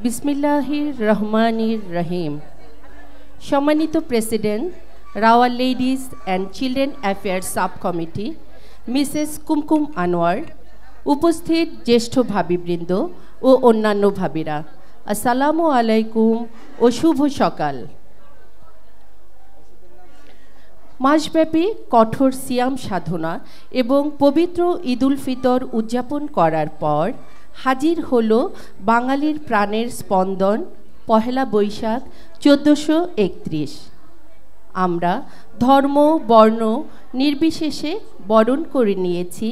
বিসমিল্লাহির রহমানির রহিম। সম্মানিত president, Rawal ladies and children affairs sub committee, Mrs Kumkum Anwar, উপস্থিত জ্যেষ্ঠ ভাবিবৃন্দ ও অন্যান্য ভাবিরা, আসসালামু আলাইকুম ও শুভ সকাল। মাসব্যাপী কঠোর সিয়াম সাধনা এবং পবিত্র ঈদুল ফিতর উদযাপন করার পর হাজির হল বাঙালির প্রাণের স্পন্দন পহেলা বৈশাখ 1431। আমরা ধর্ম বর্ণ নির্বিশেষে বরণ করে নিয়েছি,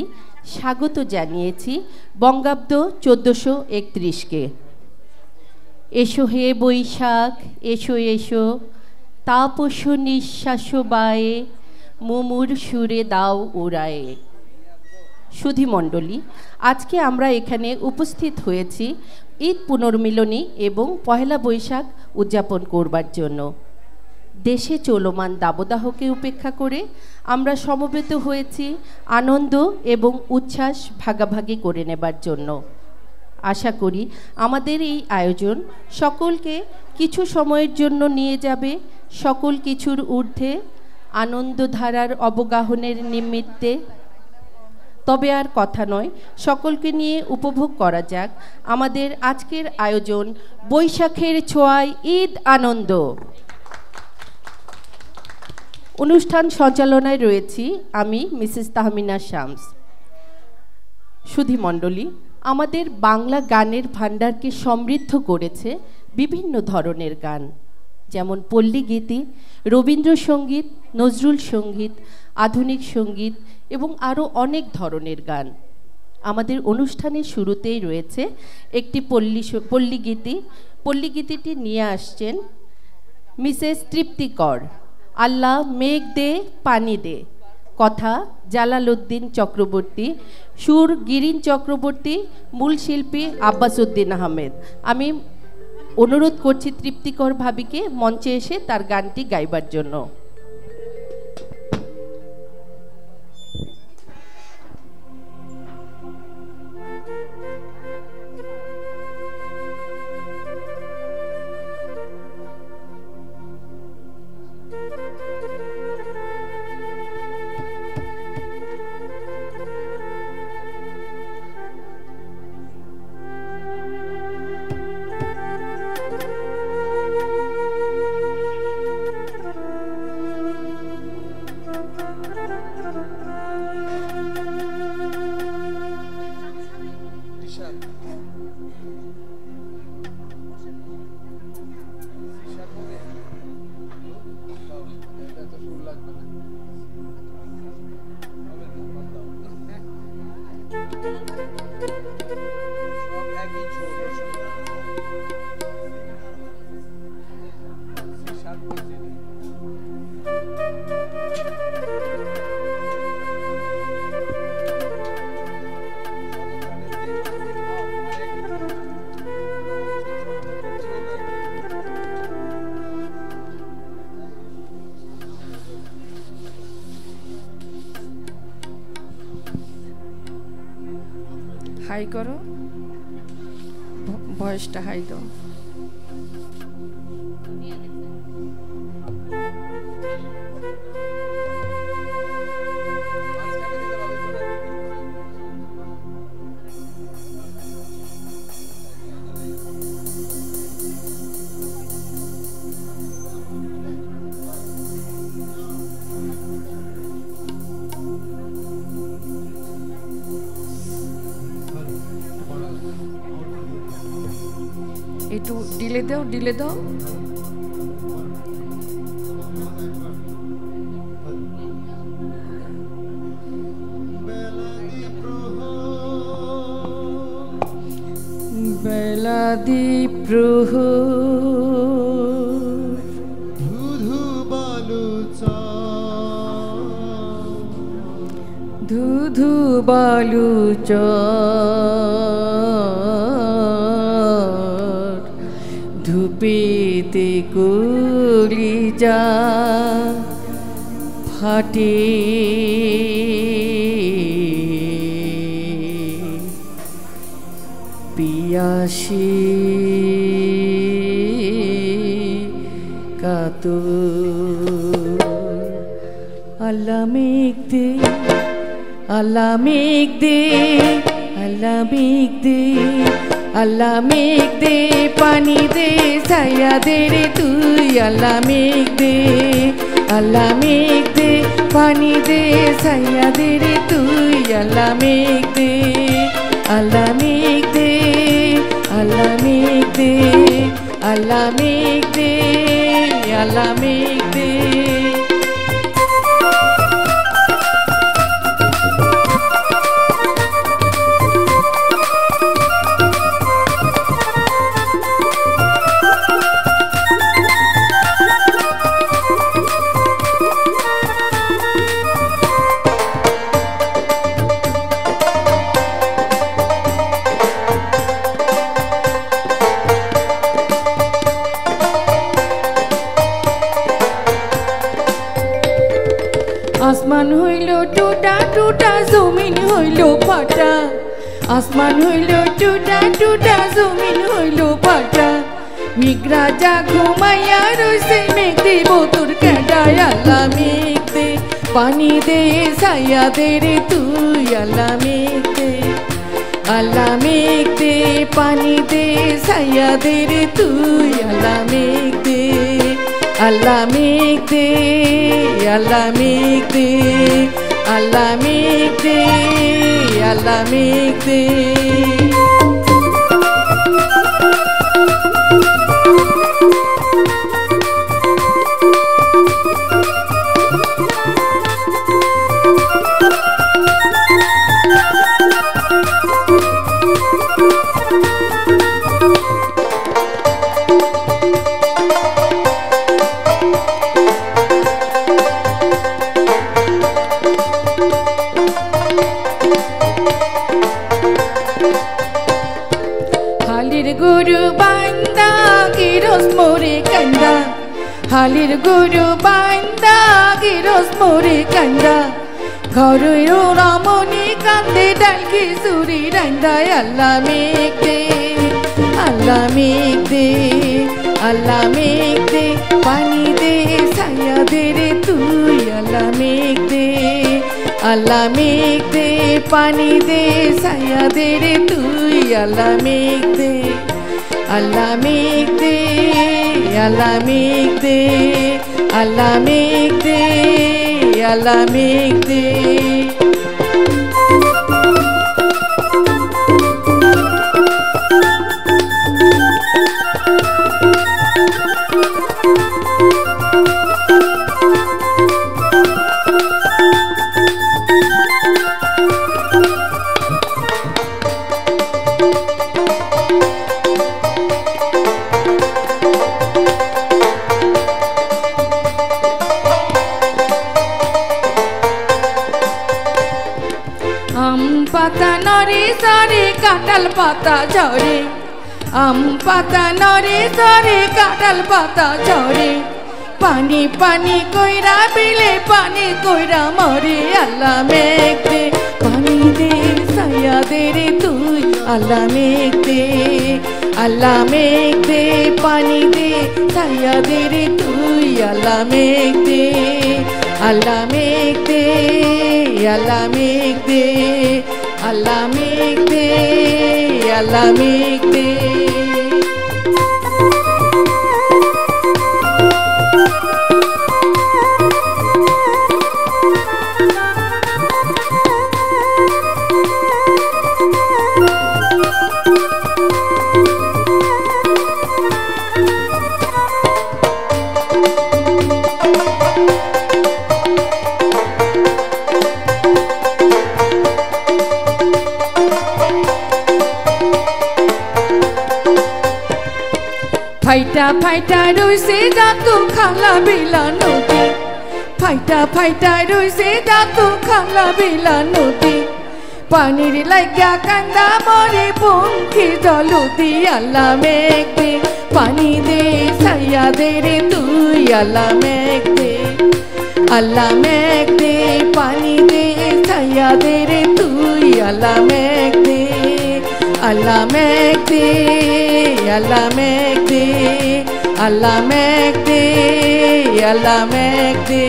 স্বাগত জানিয়েছি বঙ্গাব্দ 1431কে। এসো হে বৈশাখ, এসো এসো, তাপস নিঃশ্বাস বায়ে, মুমুর সুরে দাও উড়ায়ে। সুধীমণ্ডলী, আজকে আমরা এখানে উপস্থিত হয়েছি ঈদ পুনর্মিলনী এবং পহেলা বৈশাখ উদযাপন করবার জন্য। দেশে চলমান দাবদাহকে উপেক্ষা করে আমরা সমবেত হয়েছি আনন্দ এবং উচ্ছ্বাস ভাগাভাগি করে নেবার জন্য। আশা করি আমাদের এই আয়োজন সকলকে কিছু সময়ের জন্য নিয়ে যাবে সকল কিছুর ঊর্ধ্বে আনন্দধারার অবগাহনের নিমিত্তে। তবে আর কথা নয়, সকলকে নিয়ে উপভোগ করা যাক আমাদের আজকের আয়োজন বৈশাখের ছোঁয়ায় ঈদ আনন্দ। অনুষ্ঠান সঞ্চালনায় রয়েছি আমি মিসেস তাহমিনা শামস। সুধীমণ্ডলী, আমাদের বাংলা গানের ভাণ্ডারকে সমৃদ্ধ করেছে বিভিন্ন ধরনের গান, যেমন পল্লীগীতি, রবীন্দ্রসঙ্গীত, নজরুল সঙ্গীত, আধুনিক সঙ্গীত এবং আরও অনেক ধরনের গান। আমাদের অনুষ্ঠানের শুরুতেই রয়েছে একটি পল্লীগীতি। পল্লীগীতিটি নিয়ে আসছেন মিসেস তৃপ্তি কর। আল্লাহ মেঘ দে পানি দে, কথা জালালউদ্দিন চক্রবর্তী, সুর গিরিন চক্রবর্তী, মূল শিল্পী আব্বাস উদ্দিন আহমেদ। আমি অনুরোধ করছি তৃপ্তিকর ভাবিকে মঞ্চে এসে তার গানটি গাইবার জন্য। হাই করো, ভয়েসটা হাই দাও। একটু ডিলে দাও, ডিলে দাও। বেলাদি প্রহর ধুধু বালু ধুধু বালু ধুপেতে কলিজা ফাটে, পিয়াসী তোর। আল্লাহ মেঘ দে, আল্লাহ মেঘ দে, আল্লাহ মেঘ দে, আল্লাহ মেঘ দে, পানি দে, ছায়া দে রে তুই। আল্লাহ মেঘ দে, আল্লাহ মেঘ দে, পানি দে, ছায়া দে রে তুই। আল্লাহ মেঘ দে, আল্লাহ মেঘ দে, আল্লাহ মেঘ দে, আল্লাহ মেঘ দে, আল্লাহ মেঘ দে। আসমান হইল টুটা টুটা, জমিন হইল ফাটা। আসমান হইল টুটা টুটা, জমিন হইল ফাটা। মেঘরা যা ঘুমাইয়া রইছে, মেঘ দেব তোর কেডায়। আল্লাহ মেঘ দে, পানি দে, ছায়া দে রে তুই। আল্লাহ মেঘ দে, আল্লাহ মেঘ দে, পানি দে, ছায়া দে রে তুই। আল্লাহ মেঘ দে, আল্লাহ মেঘ দে, আল্লাহ মেঘ দে, আল্লাহ মেঘ দে, আল্লাহ মেঘ দে। হালির গুরু বান্দা গিরস মোরে কান্দা। হালির গুরু বান্দা গিরস মোরে কান্দা। ঘরের রমণী কান্দে, ডালকি সুরি রান্দা। আল্লাহ মেঘ দে, আল্লাহ মেঘ দে, আল্লাহ মেঘ দে, পানি দে, ছায়া দে রে তুই। আল্লাহ মেঘ দে, আল্লাহ মেঘ দে, পানি দে, ছায়া দে রে তুই। আল্লাহ মেঘ দে, আল্লাহ মেঘ দে, আল্লাহ মেঘ দে, আল্লাহ মেঘ দে, আল্লাহ মেঘ দে। আম পাতা নরে সরে, কাঁঠাল পাতা ঝরে। আম পাতা নরে সরে, কাঁঠাল পাতা ঝরে। পানি পানি কইরা বিলে, পানি কইরা মরে। আল্লাহ মেঘ দে, পানি দে, ছায়া দে রে তুই। আল্লাহ মেঘ দে, আল্লাহ মেঘ দে, পানি দে, ছায়া দে রে তুই। আল্লাহ মেঘ দে, আল্লাহ মেঘ দে, আল্লাহ মেঘ দে, আল্লাহ মেঘ দে, আল্লাহ মেঘ দে। ফাইটা ফাইটা রইছে দাঁতু খালা বিলা নদী। ফাইটা ফাইটা রইছে দাঁতু খালা বিলা নদী। পানির লাইগা কান্দা মরে পঙ্খী জলদি। আল্লাহ মেঘ দে, পানি দে, ছায়া দে রে তুই। আল্লাহ মেঘ দে, আল্লাহ মেঘ দে, পানি দে, ছায়া দে রে তুই। আল্লাহ মেঘ দে, আল্লাহ মেঘ দে, আল্লাহ মেঘ দে, আল্লাহ মেঘ দে আল্লাহ মেঘ দে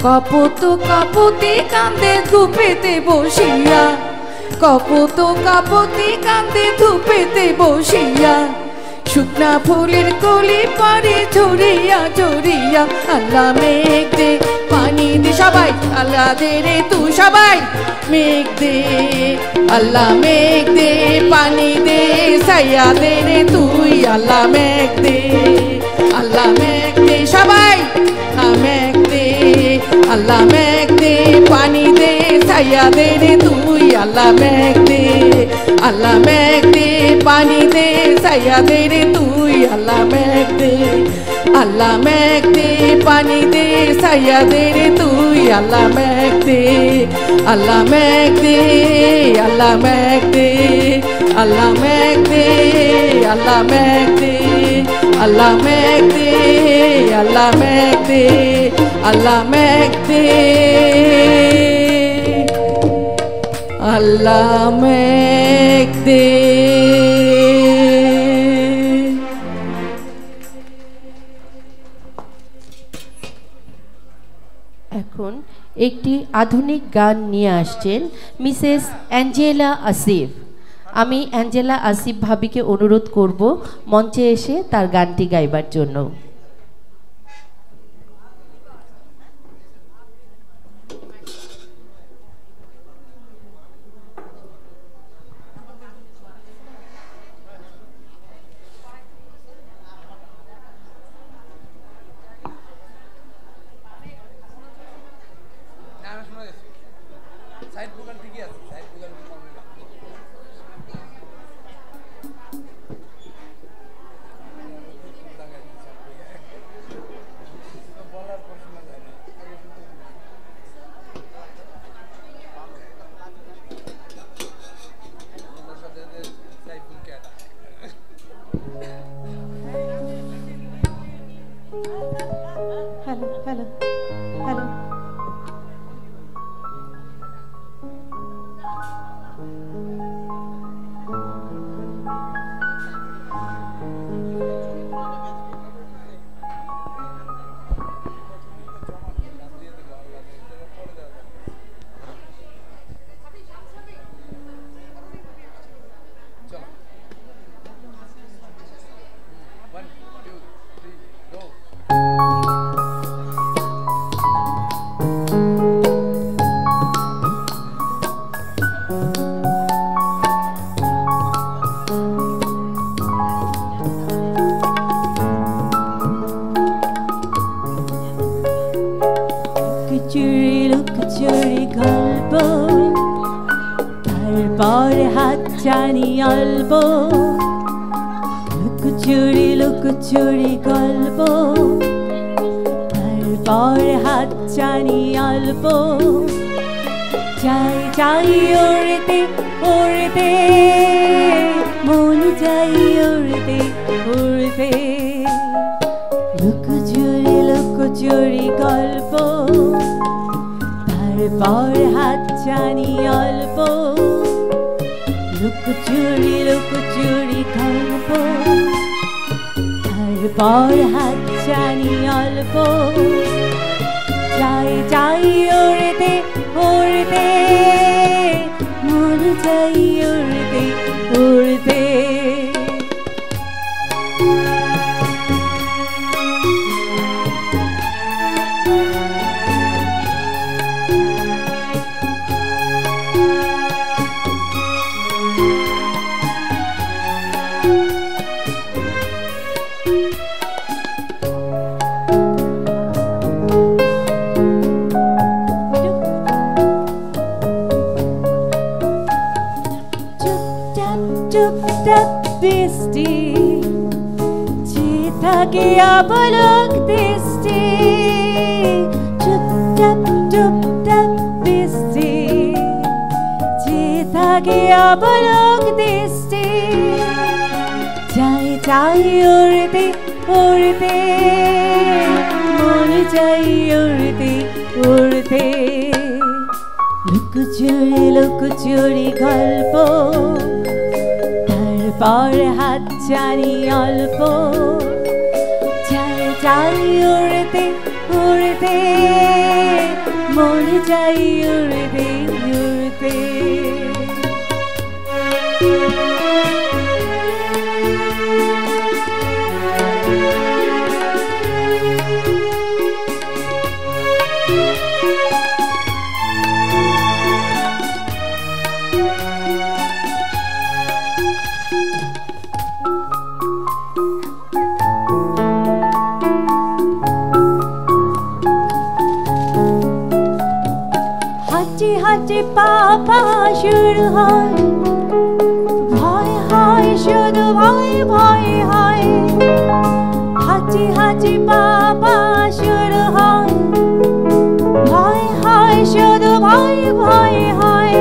কপত কাপতি কান্দে ধূপেতে বসিয়া কপত কাপতি কান্দে ধূপেতে বসিয়া শুকনা ফুলের কলি পারে ঝরিয়া ঝরিয়া আল্লাহ মেঘ দে পানি দে সবাই আল্লাহ দে রে তুই সবাই মেঘ দে আল্লাহ মেঘ দে পানি দে ছায়া দে রে তুই আল্লাহ মেঘ দে আল্লাহ মেঘ দে সবাই মেঘ দে আল্লাহ মেঘ দে পানি দে ছায়া দে রে তুই আল্লাহ মেঘ দে আল্লাহ মেঘ দে পানি দে ছায়া দে রে তুই আল্লাহ মেঘ দে আল্লাহ মেঘ দে পানি দে ছায়া দে রে তুই আল্লাহ মেঘ দে আল্লাহ মেঘ দে আল্লাহ মেঘ দে আল্লাহ মেঘ দে আল্লাহ মেঘ দে আল্লাহ মেঘ দে আল্লাহ মেঘ দে আল্লাহ মেঘ দে আল্লাহ মেঘ দে এখন একটি আধুনিক গান নিয়ে আসছেন মিসেস অ্যাঞ্জেলা আসিফ। আমি অ্যাঞ্জেলা আসিফ ভাবিকে অনুরোধ করব মঞ্চে এসে তার গানটি গাইবার জন্য। লুকোচুরি গল্প তারপর হাতছানি অল্প চাই চাই উড়তে উড়তে মন চাই উড়তে উড়তে লুকোচুরি গল্প তারপর হাতছানি অল্প লুকোচুরি গল্প তারপর হাতছানি অল্প চাই চাই উড়তে উড়তে মন চাই উড়তে উড়তে থাকিয়া পলক দৃষ্টি চুপচাপ চুপচাপ বৃষ্টি যে থাকিয়া পলক দৃষ্টি চাই চাই উড়তে উড়তে মন চাই উড়তে উড়তে লুকোচুরি গল্প তারপর হাত ছানি অল্প চাই চাই উড়তে উড়তে মন চাই উড়তে উড়তে হাঁটি পাপা শুরু হয় ভয় হয় শুধু ভয় ভয় হয় হাঁটি হাঁটি পাপা শুরু হয় ভয় হয় শুধু ভয় ভয় হয়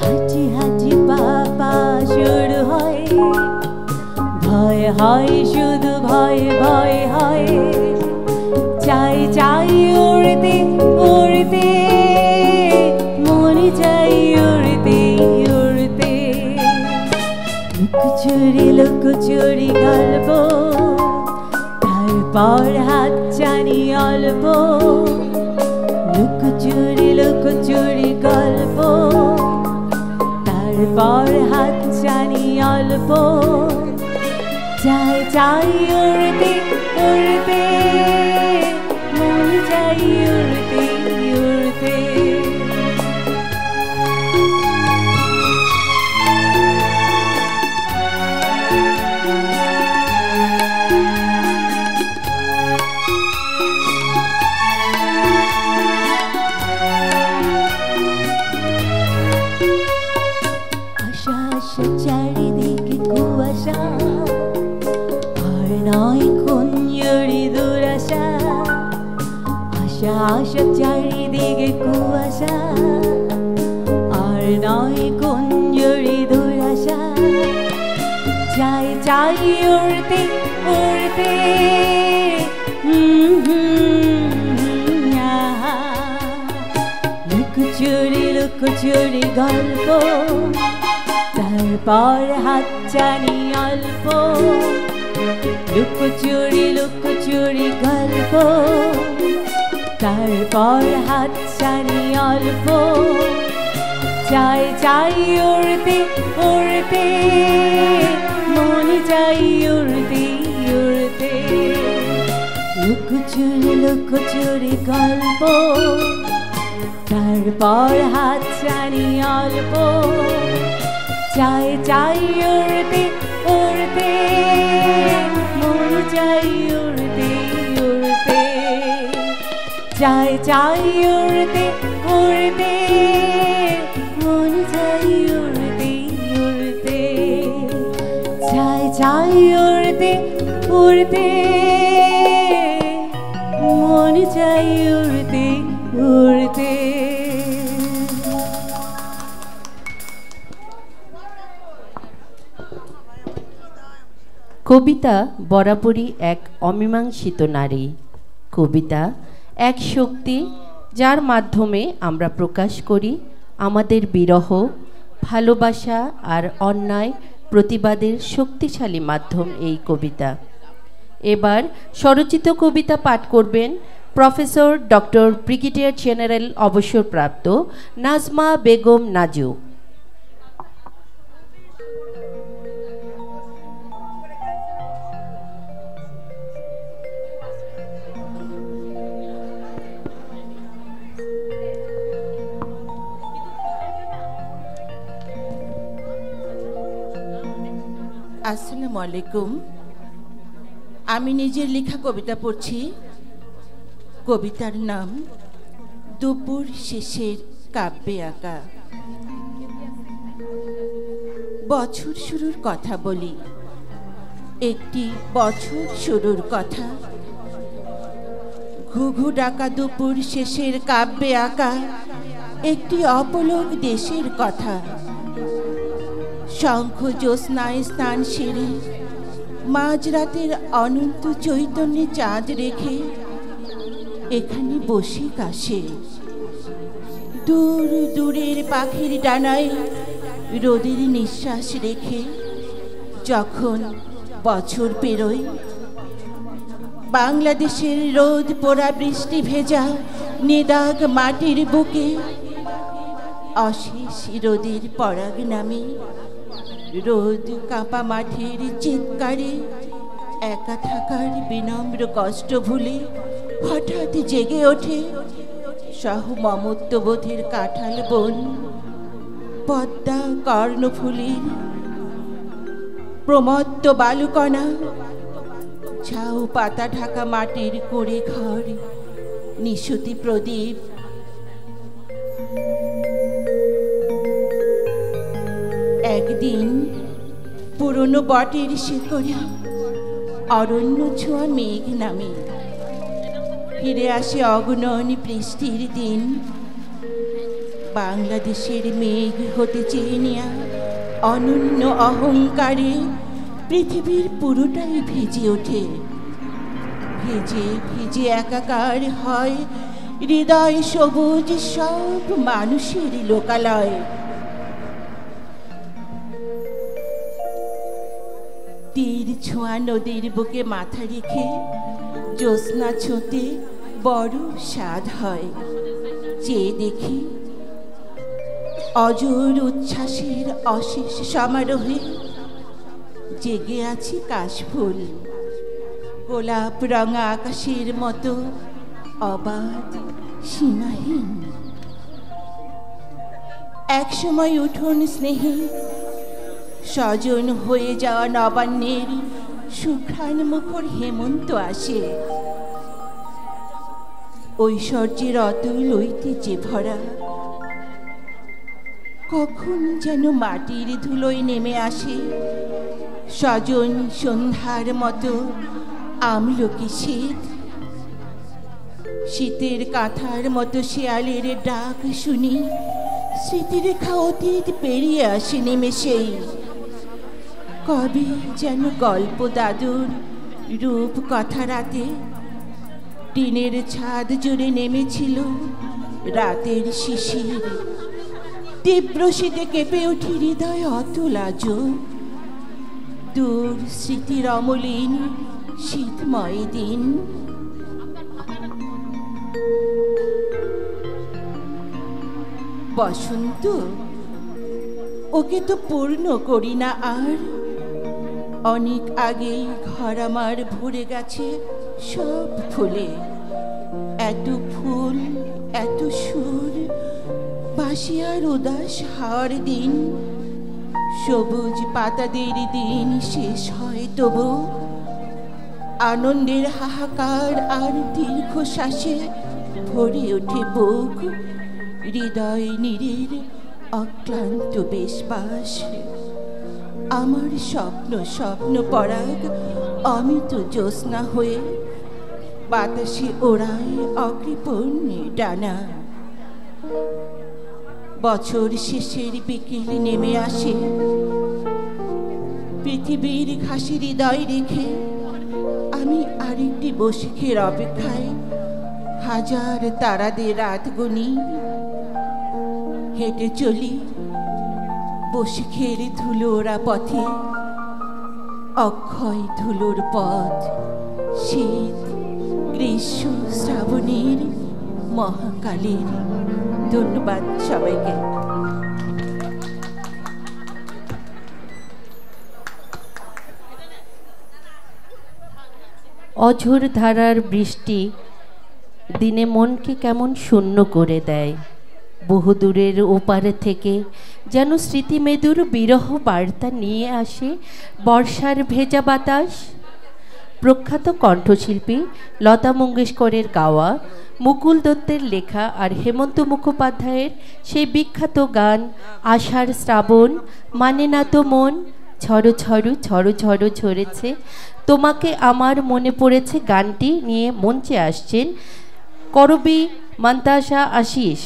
হাঁটি হাঁটি পাপা শুরু হয় ভয় হয় শুধু ভয় ভয় হয় চাই চাই উড়তে উড়তে মনে চাই উড়তে উড়তে লুকোচুরি গল্প তারপর হাত ছানি অল্প লুকোচুরি গল্প তারপর হাত ছানি অল্প চাই চাই উড়তে উড়তে মন চাই উড়তে উড়তে আশা আশা চারিদিকে কুয়াশা নয় কুঞ্জরি দুরাশা আশা আশা চারিদিকে কুয়াশা আর নয় কুঞ্জরি দুরাশা চাই চাই উড়তে উড়তে লুকোচুরি গল্প তারপর হাত ছানি অল্প লুকোচুরি গল্প তারপর হাত ছানি অল্প চাই চাই উড়তে উড়তে মনে চাই উড়তে উড়তে লুকোচুরি গল্প তারপর হাত ছানি অল্প চাই চাই উড়তে উড়তে মন চাই উড়তে উড়তে চাই চাই উড়তে উড়তে মন চাই উড়তে উড়তে চাই চাই উড়তে উড়তে মন চাই উড়তে উড়তে কবিতা বরাবরই এক অমীমাংসিত নারী। কবিতা এক শক্তি যার মাধ্যমে আমরা প্রকাশ করি আমাদের বিরহ, ভালোবাসা আর অন্যায় প্রতিবাদের শক্তিশালী মাধ্যম এই কবিতা। এবার স্বরচিত কবিতা পাঠ করবেন প্রফেসর ডক্টর ব্রিগেডিয়ার জেনারেল অবসরপ্রাপ্ত নাজমা বেগম নাজু। আসসালামু আলাইকুম। আমি নিজের লেখা কবিতা পড়ছি। কবিতার নাম দুপুর শেষের কাব্যে আঁকা। বছর শুরুর কথা বলি, একটি বছর শুরুর কথা। ঘুঘু ডাকা দুপুর শেষের কাব্যে আঁকা একটি অপলক দেশের কথা। শঙ্খ জ্যোৎস্নায় স্নান সেরে মাঝরাতের অনন্ত চৈতন্যে চাঁদ রেখে এখানে বসে কাশে। দূর দূরের পাখির ডানায় রোদের নিঃশ্বাস রেখে যখন বছর পেরোয়, বাংলাদেশের রোদ পোড়া বৃষ্টি ভেজা নিদাগ মাটির বুকে অশেষ রোদের পরাগ নামে রোদ কাঁপা মাঠের চিৎকারে একা থাকার বিনম্র কষ্ট ভুলে হঠাৎ জেগে ওঠে সহ মমত্ববোধের কাঁঠাল বন। পদ্মা কর্ণফুলের প্রমত্ত বালুকণা, ঝাউ পাতা ঢাকা মাটির কুঁড়ে ঘর, নিশুতি প্রদীপ। একদিন পুরনো বটের শিকড়ে অরণ্য ছোঁয়া মেঘ নামে, ফিরে আসে অগণন বৃষ্টির দিন। বাংলাদেশের মেঘ হতে চেয়ে নেয়া অনন্য অহংকারে পৃথিবীর পুরোটাই ভিজে ওঠে। ভিজে ভিজে একাকার হয় হৃদয় সবুজ সব মানুষের লোকালয়। তীর ছোঁয়া নদীর বুকে মাথা রেখে জ্যোৎস্না ছোঁতে বড় স্বাদ হয়। চেয়ে দেখি অজর উচ্ছ্বাসের অশেষ সমারোহে জেগে আছে কাশফুল, গোলাপ রঙা আকাশের মতো অবাধ সীমাহীন। একসময় উঠোন স্নেহে স্বজন হয়ে যাওয়া নবান্নের সুঘ্রাণ মুখর হেমন্ত আসে। ঐশ্বর্যের অতুল ঐতিহ্যে ভরা কখন যেন মাটির ধুলোয় নেমে আসে স্বজন সন্ধ্যার মতো আমলকি শীত। শীতের কাঁথার মতো শেয়ালের ডাক শুনি, স্মৃতিরেখা অতীত পেরিয়ে আসে নিমেষেই। কবে যেন গল্প দাদুর রূপ কথা রাতে টিনের ছাদ জুড়ে নেমেছিল রাতের শিশির। তীব্র শীতে কেঁপে উঠি হৃদয় অতুল আজও, দূর স্মৃতির অমলিন শীতময় দিন। বসন্ত, ওকে তো পূর্ণ করি না আর। অনেক আগেই ঘর আমার ভরে গেছে সব ফুলে। এত ফুল, এত সুর, বাসি আর উদাস হাওয়ার দিন। সবুজ পাতাদের দিন শেষ হয় তবু আনন্দের হাহাকার আর দীর্ঘশ্বাসে ভরে ওঠে বুক। হৃদয় নীরের অক্লান্ত বেশবাস। আমার স্বপ্ন স্বপ্ন পরাগ অমিত জ্যোৎস্না হয়ে বাতাসে ওড়ায় অকৃপণ্যে ডানা। বছর শেষের বিকেল নেমে আসে, পৃথিবীর ঘাসে হৃদয় রেখে আমি আরেকটি বসিখের অপেক্ষায় হাজার তারাদের রাত গুনি। হেঁটে চলি বসিখের ধুলোরা পথে, অক্ষয় ধুলোর পথ। শীত, গ্রীষ্ম, শ্রাবণের মহাকালের। ধন্যবাদ সবাইকে। অঝোর ধারার বৃষ্টি দিনে মনকে কেমন শূন্য করে দেয়। বহুদূরের ওপারে থেকে যেন স্মৃতিমেদুর বিরহ বার্তা নিয়ে আসে বর্ষার ভেজা বাতাস। প্রখ্যাত কণ্ঠশিল্পী লতা মঙ্গেশকরের গাওয়া, মুকুল দত্তের লেখা আর হেমন্ত মুখোপাধ্যায়ের সেই বিখ্যাত গান আষাঢ় শ্রাবণ, মানে না তো মন, ঝড়ো ঝড়ো ঝড়ো ঝড়ো ঝরেছে, তোমাকে আমার মনে পড়েছে গানটি নিয়ে মঞ্চে আসছেন করবী মন্তাসা আশিস।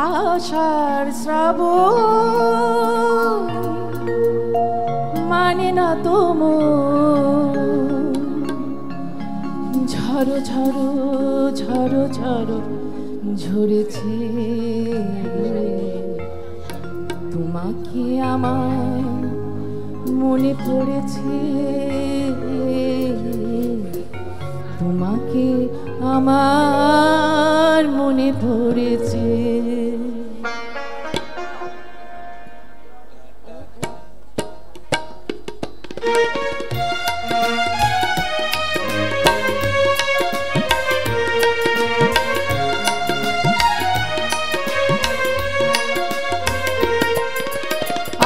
আষাঢ় শ্রাবণ, মানে না তো মন, ঝড়ো ঝড়ো ঝড়ো ঝড়ো ঝরেছে, তোমাকে আমার মনে পড়েছে, তোমাকে আমার মনে পড়েছে।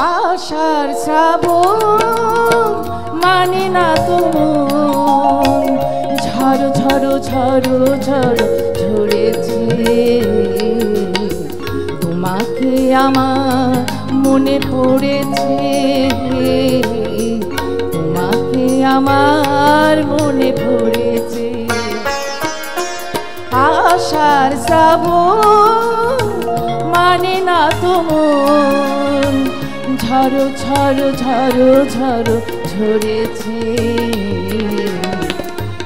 আষাঢ় শ্রাবণ, মানে না তো মন, ঝড়ো ঝড়ো ঝড়ো ঝড়ো ঝরেছে, তোমাকে আমার মনে পড়েছে, তোমাকে আমার মনে পড়েছে। আষাঢ় শ্রাবণ, মানে না তো মন, ঝড়ো ঝড়ো ঝড়ো ঝড়ো ঝরেছে,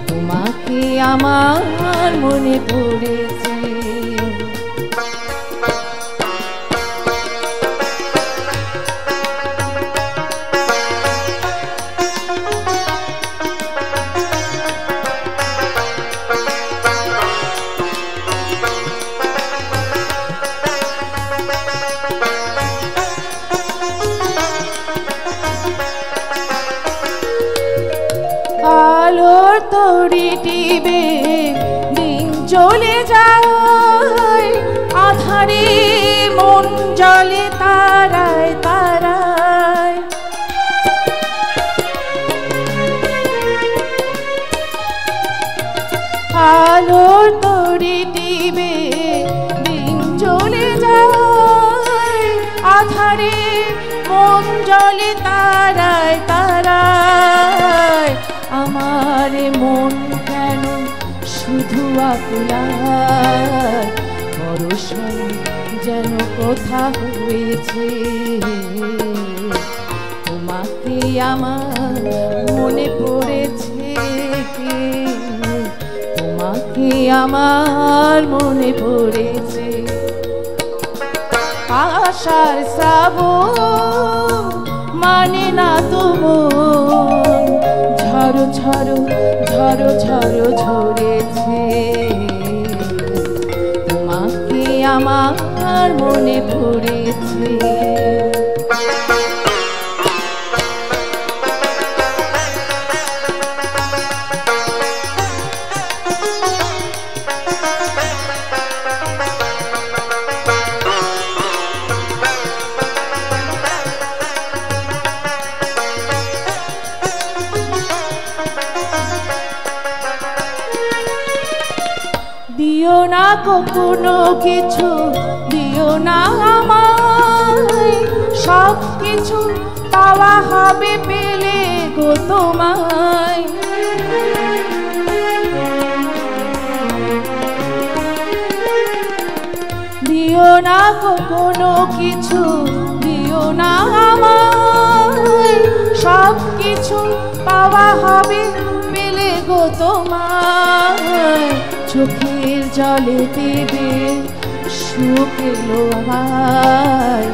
তোমাকে আমার মনে পড়েছে। আলোর তড়ি টিবে দিন চলে যায়, আধারে মন জলে তারায় তারায়, আলোর তড়ি টিবে দিন চলে যায়, আধারে মন জলে তারায় তারায়, আমার মন কেন শুধু আপনার পরশন যেন কোথা হয়েছে, তোমাকে আমার মনে পড়েছে, তোমাকে আমার মনে পড়েছে। আষাঢ় শ্রাবণ, মানে না তো মন, ঝড়ো ঝড়ো ঝড়ো ঝড়ো ঝরেছে, তোমাকে আমার মনে পড়েছে। দিও না কখনো কিছু, দিও না আমায়, সব কিছু পাওয়া হবে পেলে গো তোমায়। দিও না কোনো কিছু, দিও না আমায়, সব কিছু পাওয়া হবে পেলে গো তোমায়। চোখের জলে দেবে সুখ এলো আমায়,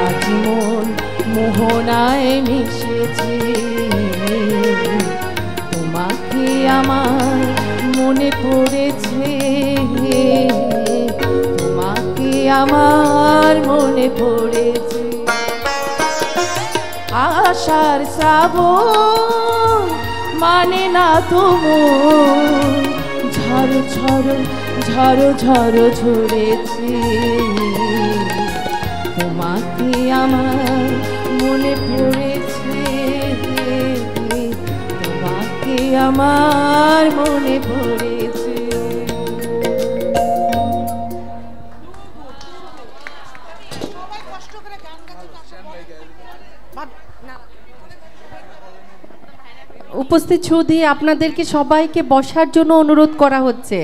আজ মন মোহনায় মিশেছে, তোমাকে আমার মনে পড়েছে, তোমাকে আমার মনে পড়েছে। আশার শ্রাবণ মানে না তুমুল, ঝড়ো ঝড়ো ঝড়ো ঝড়ো ঝরেছে, তোমাকে আমার মনে পড়েছে, তোমাকে আমার মনে পড়েছে। উপস্থিত সুধী, আপনাদেরকে সবাইকে বসার জন্য অনুরোধ করা হচ্ছে।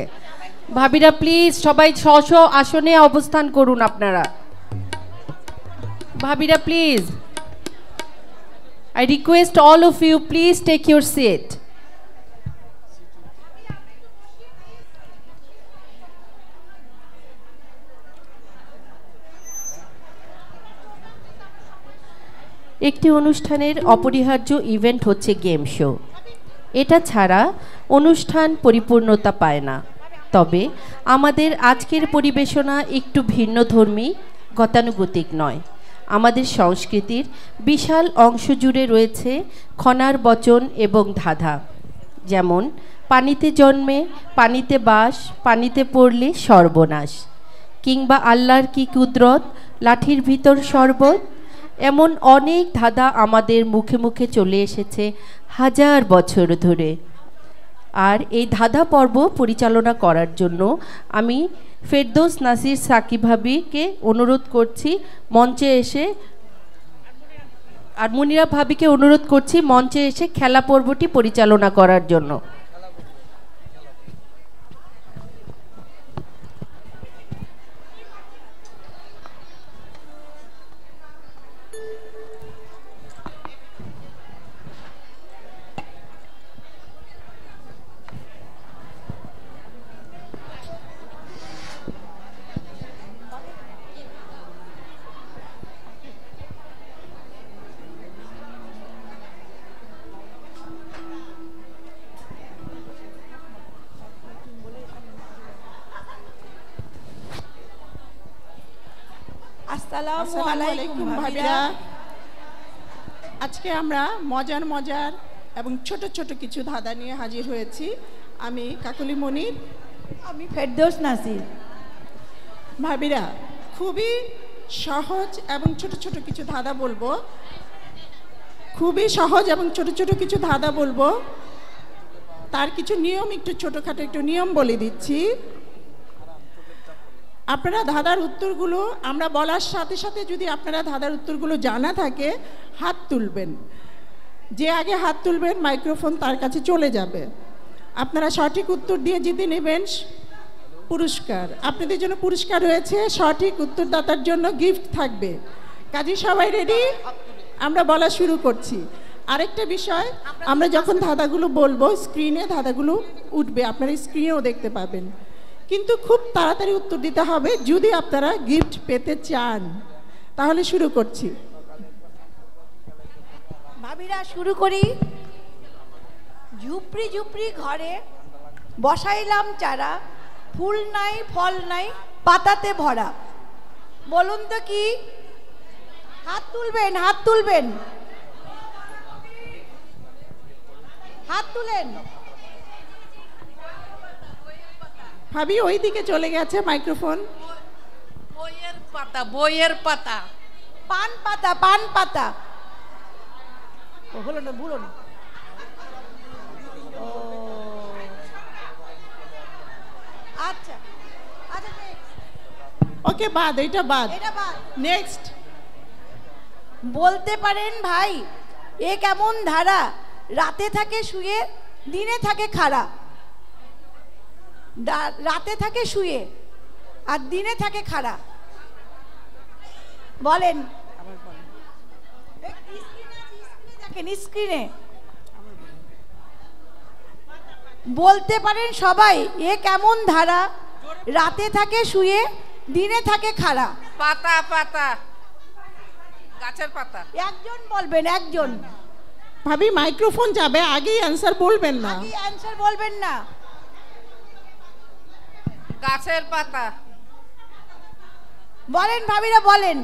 ভাবিরা প্লিজ সবাই স্ব আসনে অবস্থান করুন। আপনারা ভাবিরা please, I request all of you, please take your seat. একটি অনুষ্ঠানের অপরিহার্য ইভেন্ট হচ্ছে গেম শো। এটা ছাড়া অনুষ্ঠান পরিপূর্ণতা পায় না। তবে আমাদের আজকের পরিবেশনা একটু ভিন্নধর্মী, গতানুগতিক নয়। আমাদের সংস্কৃতির বিশাল অংশ জুড়ে রয়েছে খনার বচন এবং ধাঁধা, যেমন পানিতে জন্মে পানিতে বাস, পানিতে পড়লে সর্বনাশ, কিংবা আল্লাহর কি কুদরত, লাঠির ভিতর শরবত। এমন অনেক ধাঁধা আমাদের মুখে মুখে চলে এসেছে হাজার বছর ধরে। আর এই ধাঁধা পর্ব পরিচালনা করার জন্য আমি ফেরদৌস নাসির সাকিব ভাবিকে অনুরোধ করছি মঞ্চে এসে, আর মুনিরা ভাবিকে অনুরোধ করছি মঞ্চে এসে খেলা পর্বটি পরিচালনা করার জন্য। আসসালামু আলাইকুম ভাবিরা। আজকে আমরা মজার মজার এবং ছোট ছোট কিছু ধাঁধা নিয়ে হাজির হয়েছি। আমি কাকলি মনির, আমি ফেরদৌস নাসির। ভাবিরা, খুবই সহজ এবং ছোট ছোট কিছু ধাঁধা বলবো, খুবই সহজ এবং ছোট ছোট কিছু ধাঁধা বলবো। তার কিছু নিয়ম, একটু ছোটোখাটো একটু নিয়ম বলে দিচ্ছি। আপনারা ধাঁধার উত্তরগুলো আমরা বলার সাথে সাথে যদি আপনারা ধাঁধার উত্তরগুলো জানা থাকে হাত তুলবেন। যে আগে হাত তুলবেন মাইক্রোফোন তার কাছে চলে যাবে। আপনারা সঠিক উত্তর দিয়ে জিতে নেবেন পুরস্কার। আপনাদের জন্য পুরস্কার রয়েছে, সঠিক উত্তরদাতার জন্য গিফট থাকবে। কাজে সবাই রেডি? আমরা বলা শুরু করছি। আরেকটা বিষয়, আমরা যখন ধাঁধাগুলো বলবো স্ক্রিনে ধাঁধাগুলো উঠবে, আপনারা স্ক্রিনেও দেখতে পাবেন, কিন্তু খুব তাড়াতাড়ি উত্তর দিতে হবে যদি আপনারা গিফট পেতে চান। তাহলে শুরু করছি। ভাবিরা শুরু করি। ঝুপড়ি ঝুপড়ি ঘরে বসাইলাম চারা, ফুল নাই ফল নাই পাতাতে ভরা। বলুন তো কি? হাত তুলবেন, হাত তুলবেন, হাত তুলেন। ভাবি ওই দিকে চলে গেছে মাইক্রোফোন। বইয়ের পাতা, বইয়ের পাতা। পান পাতা, পান পাতা। হলো না, ভুলো না। আচ্ছা আচ্ছা, ওকে, বাদ, এটা বাদ, এটা বাদ। নেক্সট। বলতে পারেন ভাই এ কেমন ধারা, রাতে থাকে শুয়ে দিনে থাকে খাড়া। রাতে থাকে শুয়ে আর দিনে থাকে খাড়া। বলেন। দেখেন স্ক্রিনে বলতে পারেন সবাই, এ কেমন ধারা, রাতে থাকে শুয়ে, দিনে থাকে খাড়া। পাতা পাতা, গাছের পাতা। একজন বলবেন, একজন। ভাবি মাইক্রোফোন যাবে, আগেই অ্যান্সার বলবেন না। আগেই অ্যান্সার বলবেন না। গাছের পাতা। বলেন ভাবিরা, বলেন।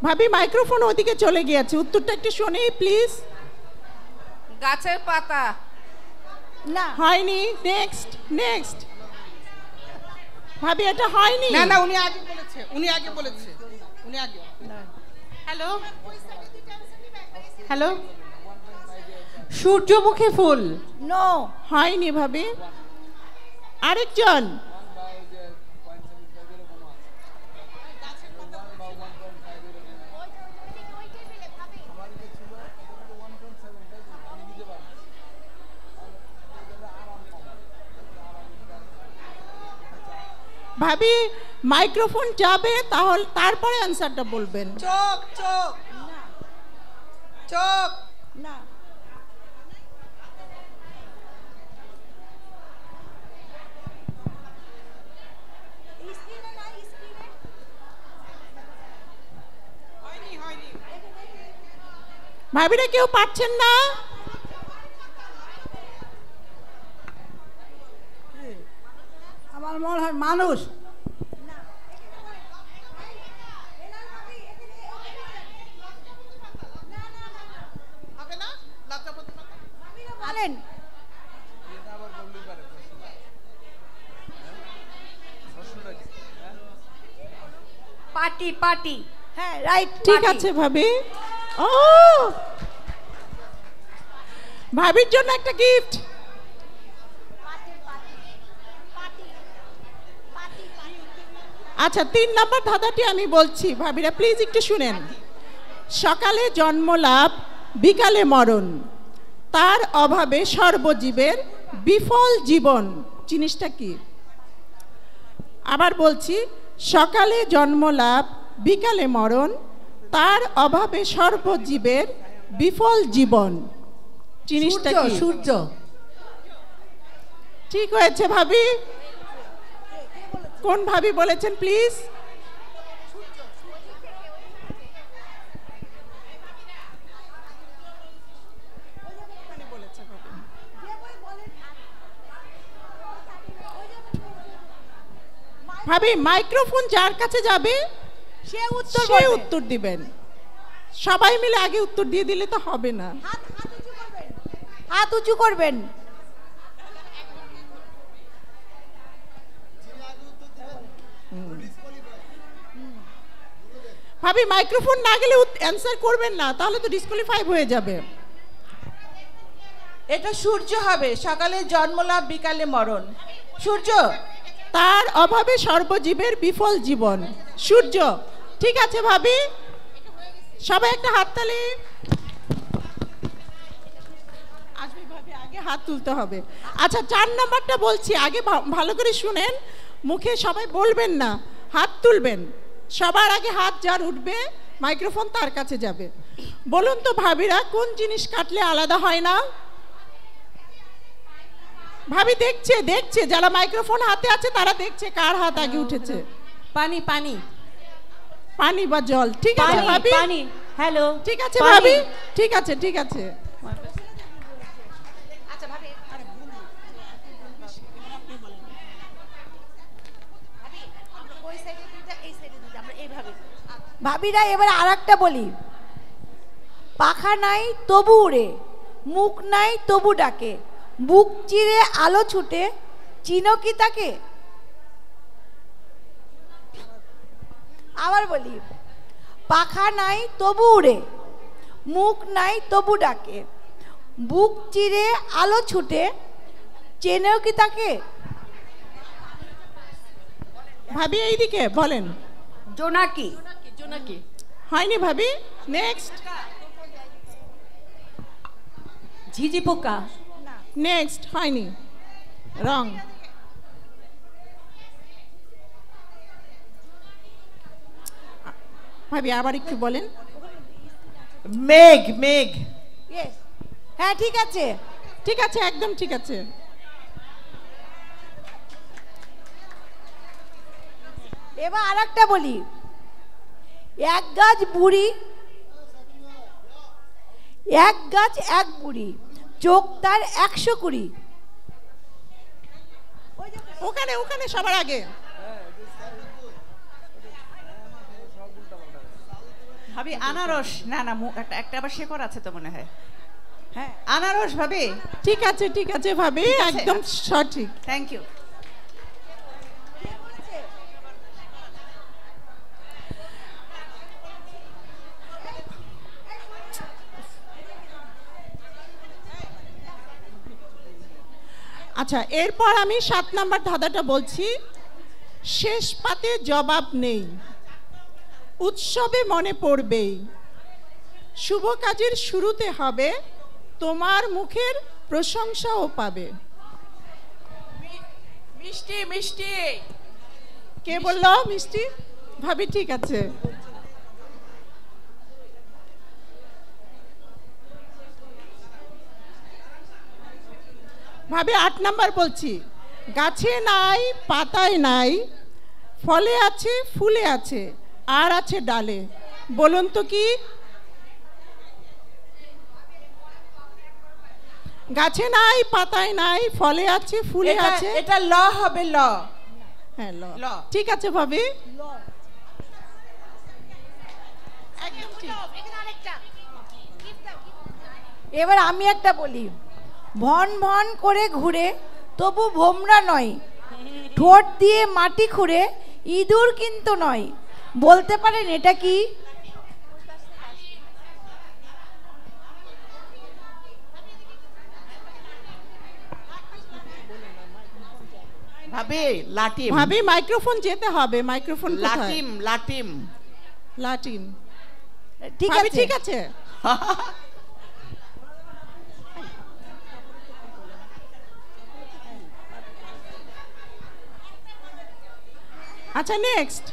ভাবি মাইক্রোফোন ওদিকে চলে গিয়েছে, উত্তরটা একটু শুনি প্লিজ। গাছের পাতা। না হয়নি। Next next. ভাবি এটা হয়নি। না না, উনি আগে বলেছে, উনি আগে বলেছে, উনি আগে। হ্যালো হ্যালো, সূর্যমুখী ফুল। নো, হয়নি ভাবি। আরেকজন। ভাবি মাইক্রোফোন যাবে, তাহলে তারপরে অ্যান্সারটা বলবেন। চোখ চোখ চোখ। না। ভাবিরা কেউ পাচ্ছেন না? আমার মনে হয় মানুষ। হবে না, লজ্জাপতি পাতা। বলেন। পাটি পাটি। হ্যাঁ রাইট, ঠিক আছে ভাবি। ও ভাবির জন্য একটা গিফট। আচ্ছা 3 নম্বর ধাঁধাটি আমি বলছি, ভাবিরা প্লিজ একটু শুনেন। সকালে জন্মলাভ, বিকালে মরণ, তার অভাবে সর্বজীবের বিফল জীবন। জিনিসটা কি? আবার বলছি, সকালে জন্মলাভ, বিকালে মরণ, তার অভাবে সর্বজীবের বিফল জীবন। জিনিসটা কি? সূর্য। ঠিক হয়েছে ভাবি। কোন ভাবি বলেছেন প্লিজ? ভাবি মাইক্রোফোন যার কাছে যাবে সে উত্তর সে বলবে। উত্তর দিবেন। সবাই মিলে আগে উত্তর দিয়ে দিলে তো হবে না। হাত উঁচু করবেন। ভাবি মাইক্রোফোন না গেলে অ্যান্সার করবেন না, তাহলে তো ডিসকোয়ালিফাই হয়ে যাবে। এটা সূর্য হবে, সকালে জন্মলাভ, বিকালে মরণ। সূর্য। তার অভাবে সর্বজীবের বিফল জীবন। সূর্য। ঠিক আছে ভাবি, সবাই একটা হাততালি। আসবে ভাবি, আগে হাত তুলতে হবে। আচ্ছা 4 নম্বরটা বলছি, আগে ভালো করে শুনেন, মুখে সবাই বলবেন না, হাত তুলবেন। সবার আগে হাত যার উঠবে মাইক্রোফোন তার কাছে যাবে। বলুন তো ভাবিরা, কোন জিনিস কাটলে আলাদা হয় না? ভাবি দেখছে, দেখছে, যারা মাইক্রোফোন হাতে আছে তারা দেখছে কার হাত আগে উঠেছে। পানি পানি। পানি বা জল। ঠিক আছে ভাবি। পানি। হ্যালো। ঠিক আছে ভাবি, ঠিক আছে ঠিক আছে। ভাবিরা এবার আর একটা বলি। পাখা নাই তবু উড়ে, মুখ নাই তবু ডাকে, বুক চিরে আলো ছুটে, চিনো কি তাকে? আবার বলি, পাখা নাই তবু উড়ে, মুখ নাই তবু ডাকে, বুক চিরে আলো ছুটে, চেনেও কি তাকে? ভাবি এইদিকে বলেন। জোনাকি। জোনাকি। হয়নি ভাবি। নেক্সট ঝিঝি পোকা। নেক্সট। হয়নি। রং। ভাবি আবার একটু বলেন। মেঘ মেঘ। হ্যাঁ ঠিক আছে, ঠিক আছে, একদম ঠিক আছে। এবার আর একটা বলি, এক গাছ বুড়ি, এক গাছ এক বুড়ি, চোখ তার 120। ওখানে ওখানে সবার আগে। ভাবি আনারস। না না, একটা আবার শেকড় আছে তো মনে হয়। হ্যাঁ আনারস ভাবি। ঠিক আছে ঠিক আছে ভাবি, একদম সঠিক। Thank you. আচ্ছা, এরপর আমি 7 নম্বর ধাঁধাটা বলছি। শেষ পাতে জবাব নেই, উৎসবে মনে পড়বেই, শুভ কাজের শুরুতে হবে, তোমার মুখের প্রশংসাও পাবে। মিষ্টি মিষ্টি। কে বললো মিষ্টি? ভাবি ঠিক আছে। ভাবি 8 নাম্বার বলছি। গাছে নাই, পাতায় নাই, ফলে আছে, ফুলে আছে, আর আছে ডালে, বলুন তো কি? গাছে নাই, পাতায় নাই, ফলে আছে, ফুলে আছে। এটা ল হবে, ল। হ্যাঁ ল। ল। ঠিক আছে ভাবি, একদম ঠিক। এবার আমি একটা বলি, ভন ভন করে ঘুরে তবু ভোমরা নয়, ঠোঁট দিয়ে মাটি খুঁড়ে ইঁদুর কিন্তু নয়, বলতে পারেন এটা কি? ভাবি লাটিম। ভাবি মাইক্রোফোন যেতে হবে, মাইক্রোফোন কোথায়? লাটিম লাটিম। লাটিম। ঠিক ভাবি আছে ঠিক আছে। আচ্ছা নেক্সট।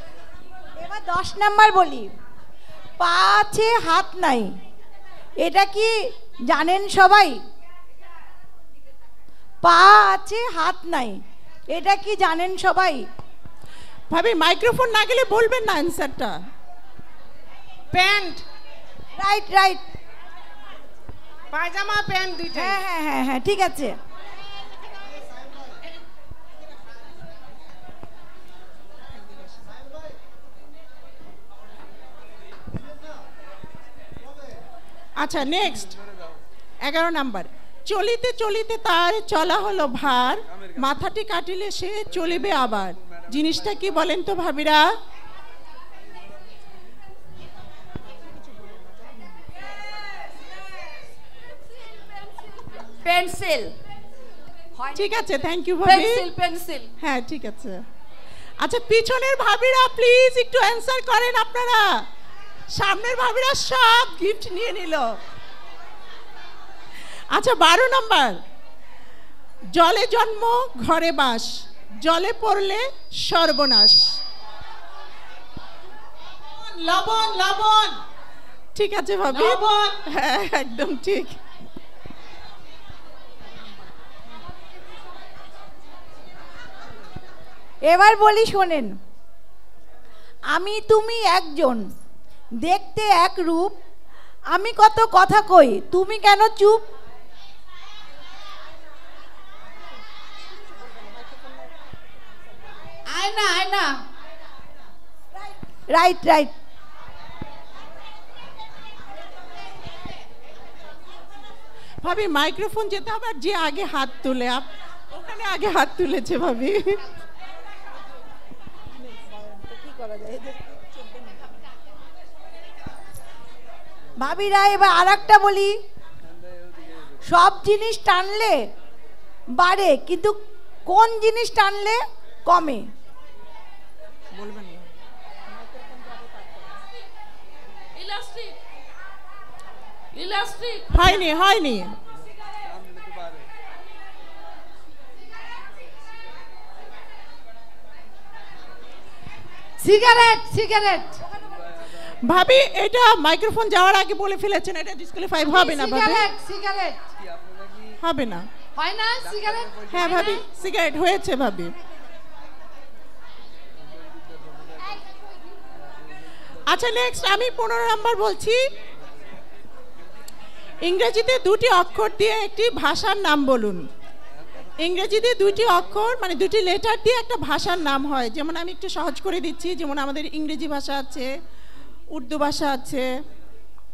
এবার 10 নাম্বার বলি, পা আছে হাত নাই, এটা কি জানেন সবাই? পা আছে হাত নাই, এটা কি জানেন সবাই? ভাবি মাইক্রোফোন না গেলে বলবেন না অ্যানসারটা। Pant. Right right. Pyjama pant দুইটাই। হ্যাঁ হ্যাঁ হ্যাঁ হ্যাঁ ঠিক আছে। আচ্ছা নেক্সট 11 নাম্বার। চলিতে চলিতে তার চলা হলো ভার, মাথাটি কাটিলে সে চলিবে আবার, জিনিসটা কি বলেন তো ভাবিরা? পেন্সিল। ঠিক আছে, থ্যাংক ইউ ভাবি। Pencil pencil. হ্যাঁ ঠিক আছে। আচ্ছা পিছনের ভাবিরা প্লিজ একটু অ্যানসার করেন আপনারা। সামনের ভাবিরা সব গিফট নিয়ে নিল। আচ্ছা 12 নম্বর। জলে জন্ম ঘরে বাস, জলে পড়লে সর্বনাশ। লবণ লবণ। ঠিক আছে ভাবি, লবণ। হ্যাঁ একদম ঠিক। এবার বলি শোনেন, আমি তুমি একজন, দেখতে এক রূপ, আমি কত কথা কই, তুমি কেন চুপ? আয়না আয়না। Right right. ভাবি মাইক্রোফোন যেতে হবে, আর যে আগে হাত তুলে ওখানে আগে হাত তুলেছে ভাবি। ভাবিরা এবার আর একটা বলি, সব জিনিস টানলে বাড়ে কিন্তু কোন জিনিস টানলে কমে? ইলাস্টিক। ইলাস্টিক। হয়নি হয়নি। সিগারেট সিগারেট ভাবি এটা মাইক্রোফোন যাওয়ার আগে বলে ফেলেছেন, এটা ডিসক্লিফাই হবে না ভাবি, সিগারেট সিগারেট হবে না। হয় না সিগারেট? হ্যাঁ ভাবি সিগারেট হয়েছে ভাবি। আচ্ছা নেক্সট আমি 15 নাম্বার বলছি। ইংরেজিতে দুটি অক্ষর দিয়ে একটি ভাষার নাম বলুন। ইংরেজিতে দুটি অক্ষর মানে দুটি লেটার দিয়ে একটা ভাষার নাম হয়। যেমন আমি একটু সহজ করে দিচ্ছি, যেমন আমাদের ইংরেজি ভাষা আছে, উর্দু ভাষা আছে,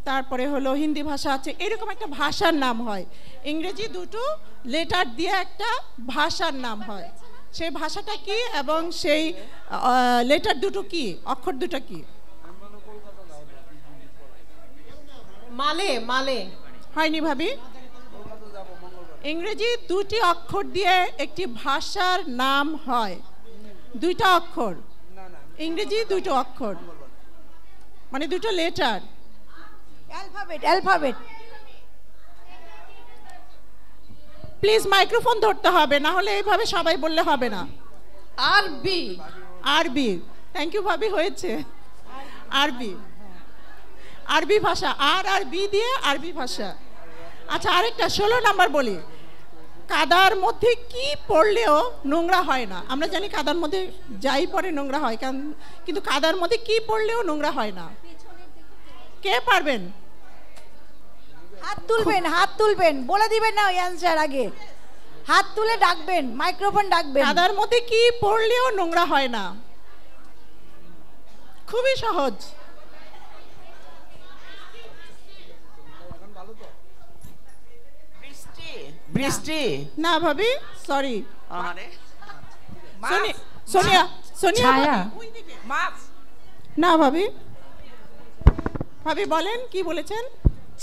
তারপরে হলো হিন্দি ভাষা আছে, এরকম একটা ভাষার নাম হয়। ইংরেজি দুটো লেটার দিয়ে একটা ভাষার নাম হয়। সেই ভাষাটা কি এবং সেই লেটার দুটো কি, অক্ষর দুটো কি? মালে মালে হয়নি ভাবি। ইংরেজি দুটি অক্ষর দিয়ে একটি ভাষার নাম হয়। দুইটা অক্ষর, ইংরেজি দুটো অক্ষর মানে দুটো letter. Alphabet alphabet. Please microphone ধরতে হবে, না হলে এইভাবে সবাই বললে হবে না। আরবি আরবি, থ্যাংক ইউ ভাবি, হয়েছে। আরবি, আরবি ভাষা, আর আর বি দিয়ে আরবি ভাষা। আচ্ছা আরেকটা 16 নাম্বার বলি। কাদার মধ্যে কি পড়লেও নোংরা হয় না। আমরা জানি কাদার মধ্যে যাই পড়ে নোংরা হয়, কিন্তু কাদার মধ্যে কি পড়লেও নোংরা হয় না। কে পারবেন? হাত তুলবেন, হাত তুলবেন, বলে দিবেন না ওই অ্যানসার আগে। হাত তুলে ডাকবেন, মাইক্রোফোন ডাকবেন। কাদার মধ্যে কি পড়লেও নোংরা হয় না, খুবই সহজ। বৃষ্টি না ভাবি, সরি। আরে সোনিয়া, সোনিয়া ছায়া। মাছ। না ভাবি, ভাবি বলেন কি বলেছেন?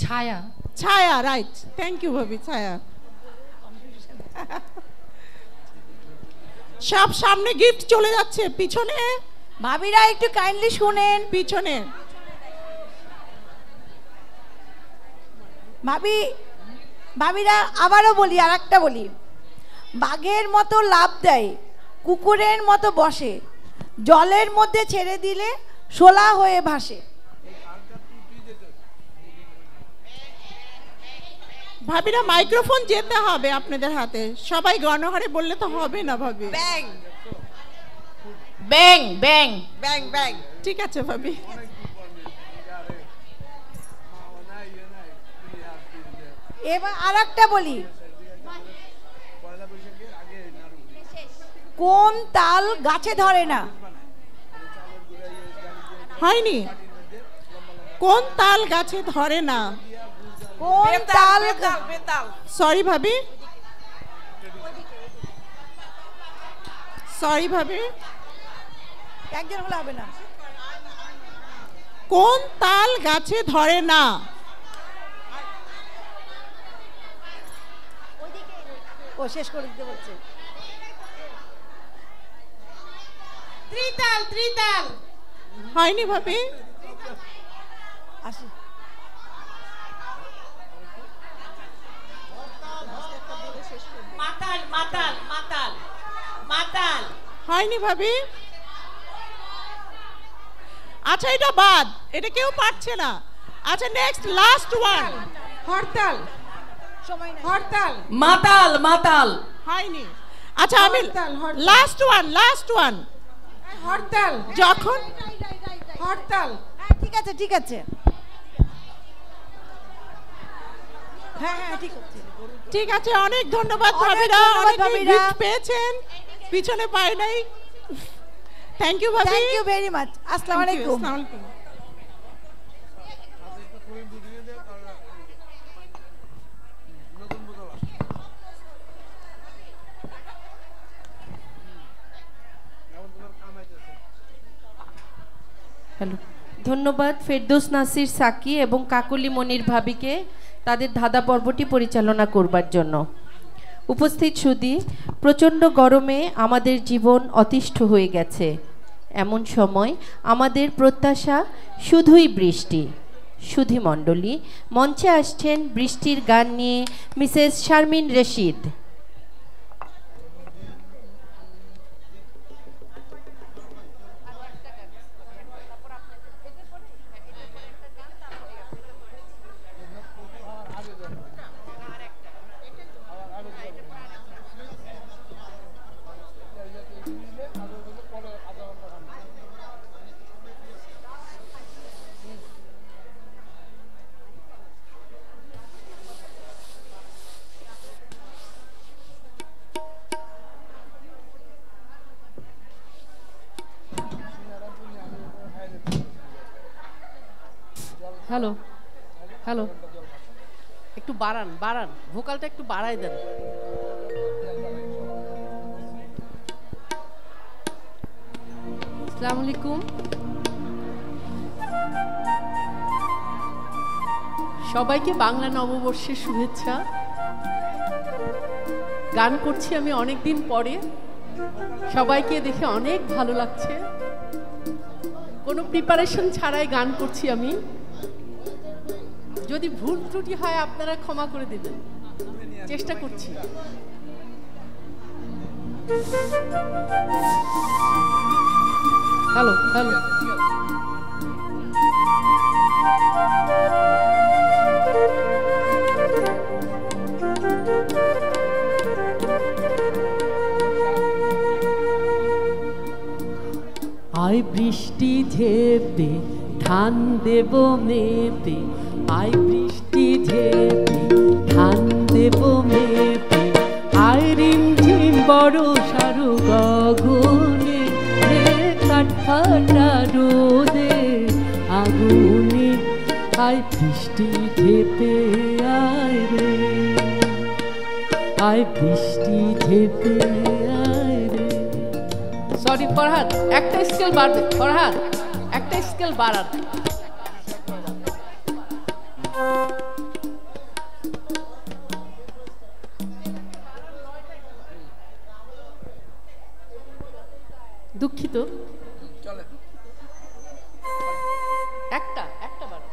ছায়া ছায়া, রাইট, থ্যাংক ইউ ভাবি, ছায়া। সব সামনে গিফট চলে যাচ্ছে, পিছনে ভাবিরা একটু কাইন্ডলি শুনেন। পিছনে ভাবিরা আবারও বলি, আর একটা বলি। বাঘের মতো লাফ দেয়, কুকুরের মতো বসে, জলের মধ্যে ছেড়ে দিলে শোলা হয়ে ভাসে। ভাবিরা মাইক্রোফোন যেতে হবে আপনাদের হাতে, সবাই গণহারে বললে তো হবে না ভাবি। ব্যাং ব্যাং ব্যাং ব্যাং ব্যাং। ঠিক আছে ভাবি। এবার আর একটা বলি। কোন তাল গাছে ধরে না? হয়নি। কোন তাল গাছে ধরে না? কোন তাল? বেতাল। সরি ভাবি, সরি ভাবি, একজন হলে হবে না। কোন তাল গাছে ধরে না? ও শেষ করে দিতে বলছে। ত্রিতাল ত্রিতাল। হয়নি ভাবি। আসি। মাতাল মাতাল মাতাল মাতাল। হয়নি ভাবি। আচ্ছা এটা বাদ, এটা কেউ পারছে না। আচ্ছা নেক্সট, লাস্ট ওয়ান। হরতাল। সময় নাই। হরতাল। মাতাল মাতাল। হয়নি। আচ্ছা আমি লাস্ট ওয়ান, লাস্ট ওয়ান। হরতাল। যখন হরতাল। ঠিক আছে ঠিক আছে। হ্যাঁ হ্যাঁ ঠিক আছে। ঠিক আছে, অনেক ধন্যবাদ অনেক ভাবিরা, ধন্যবাদ অনেক ভাবিরা। গিফট পেয়েছেন, পিছনে পাই নাই। থ্যাংক ইউ ভাবি, থ্যাংক ইউ ভেরি মাচ। আসসালামু আলাইকুম। আসসালামু আলাইকুম। হ্যালো, ধন্যবাদ ফেরদৌস নাসির সাকি এবং কাকলি মনির ভাবিকে তাদের ধাঁধা পর্বটি পরিচালনা করবার জন্য। উপস্থিত সুধী, প্রচণ্ড গরমে আমাদের জীবন অতিষ্ঠ হয়ে গেছে। এমন সময় আমাদের প্রত্যাশা শুধুই বৃষ্টি। সুধীমণ্ডলী, মঞ্চে আসছেন বৃষ্টির গান নিয়ে Mrs Sharmin Rashid. Hello hello, একটু বাড়ান বাড়ান, ভোকালটা একটু বাড়াই দেন। আসসালামু আলাইকুম, সবাইকে বাংলা নববর্ষের শুভেচ্ছা। গান করছি আমি অনেকদিন পরে, সবাইকে দেখে অনেক ভালো লাগছে। কোনো প্রিপারেশন ছাড়াই গান করছি আমি। যদি ভুল ত্রুটি হয় আপনারা ক্ষমা করে দেবেন, চেষ্টা করছি। হ্যালো হ্যালো, আয় বৃষ্টি ঝেপে ধান দেব মেপে, আয় বৃষ্টি ঝেপে ধান দেব মেপে, আয় রিমঝিম বড় সারু গগনে, কাঠফাটা রোদে আগুনে, আয় বৃষ্টি ঝেপে আয় রে, আয় বৃষ্টি ঝেপে আয় রে। সরি ফরহাদ, একটা স্কেল বাড়বে। ফরহাদ, একটা স্কেল বাড়ান। দুঃখিত, একটা বাড়ান।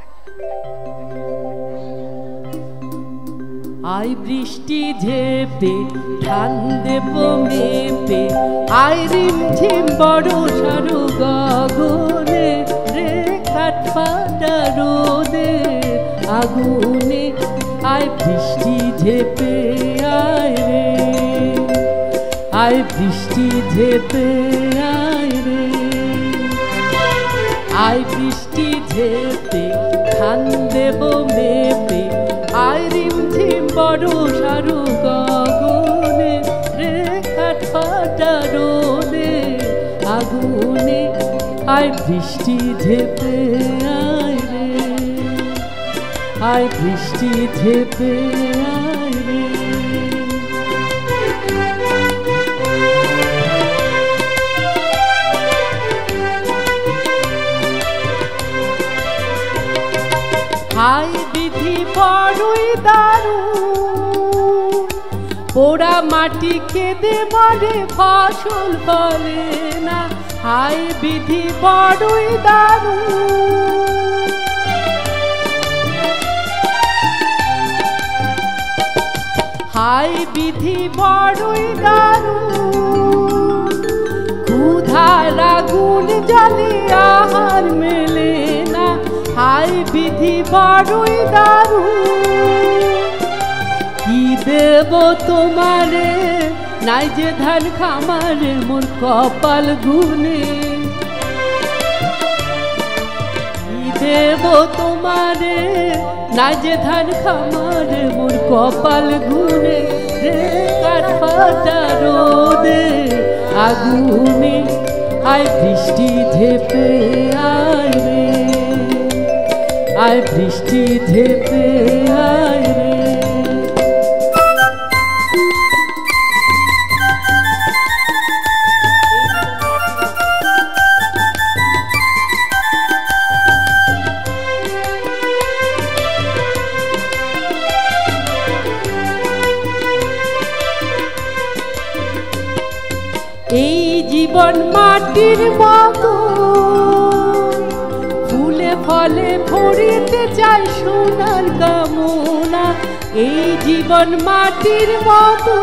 আয় বৃষ্টি ঝেপে ধান দেব মেপে, আয় রিমঝিম বড় সারু গগনে, রে কাঠফাটা রোদে আগুনে, আয় বৃষ্টি ঝেপে আয় রে, আয় বৃষ্টি ঝেপে আয় রে, আয় বৃষ্টি ঝেপে ধান দেব মেপে, আয় রিমঝিম বড় সারু গগনে, রে কাঠফাটা রোদে আগুনে, আয় বৃষ্টি ঝেপে আয় রে, আয় বৃষ্টি ঝেপে আয় রে। হাই বিধি বড়ই দারুণ, পোড়া মাটি কেঁদে মরে ফসল ফলে না, হাই বিধি বড়ই দারুণ, হাই বিধি বড়ই দারুণ, ক্ষুধার আগুন জ্বলে আহার মেলে না, হাই বিধি বড়ই দারুণ। কি দেব তোমারে, নাই যে ধান খামারে মোর কপাল গুনে, কি দেব তোমারে, নাই যে ধান খামারে মোর কপাল গুনে, রে কাঠফাটা রোদে আগুনে, আয় বৃষ্টি ঝেপে আয় রে, আয় বৃষ্টি ঝেপে আয় রে। এই জীবন মাটির মতো, ফুলে ফলে ভরিতে চাই সোনার কামনা, এই জীবন মাটির মতো,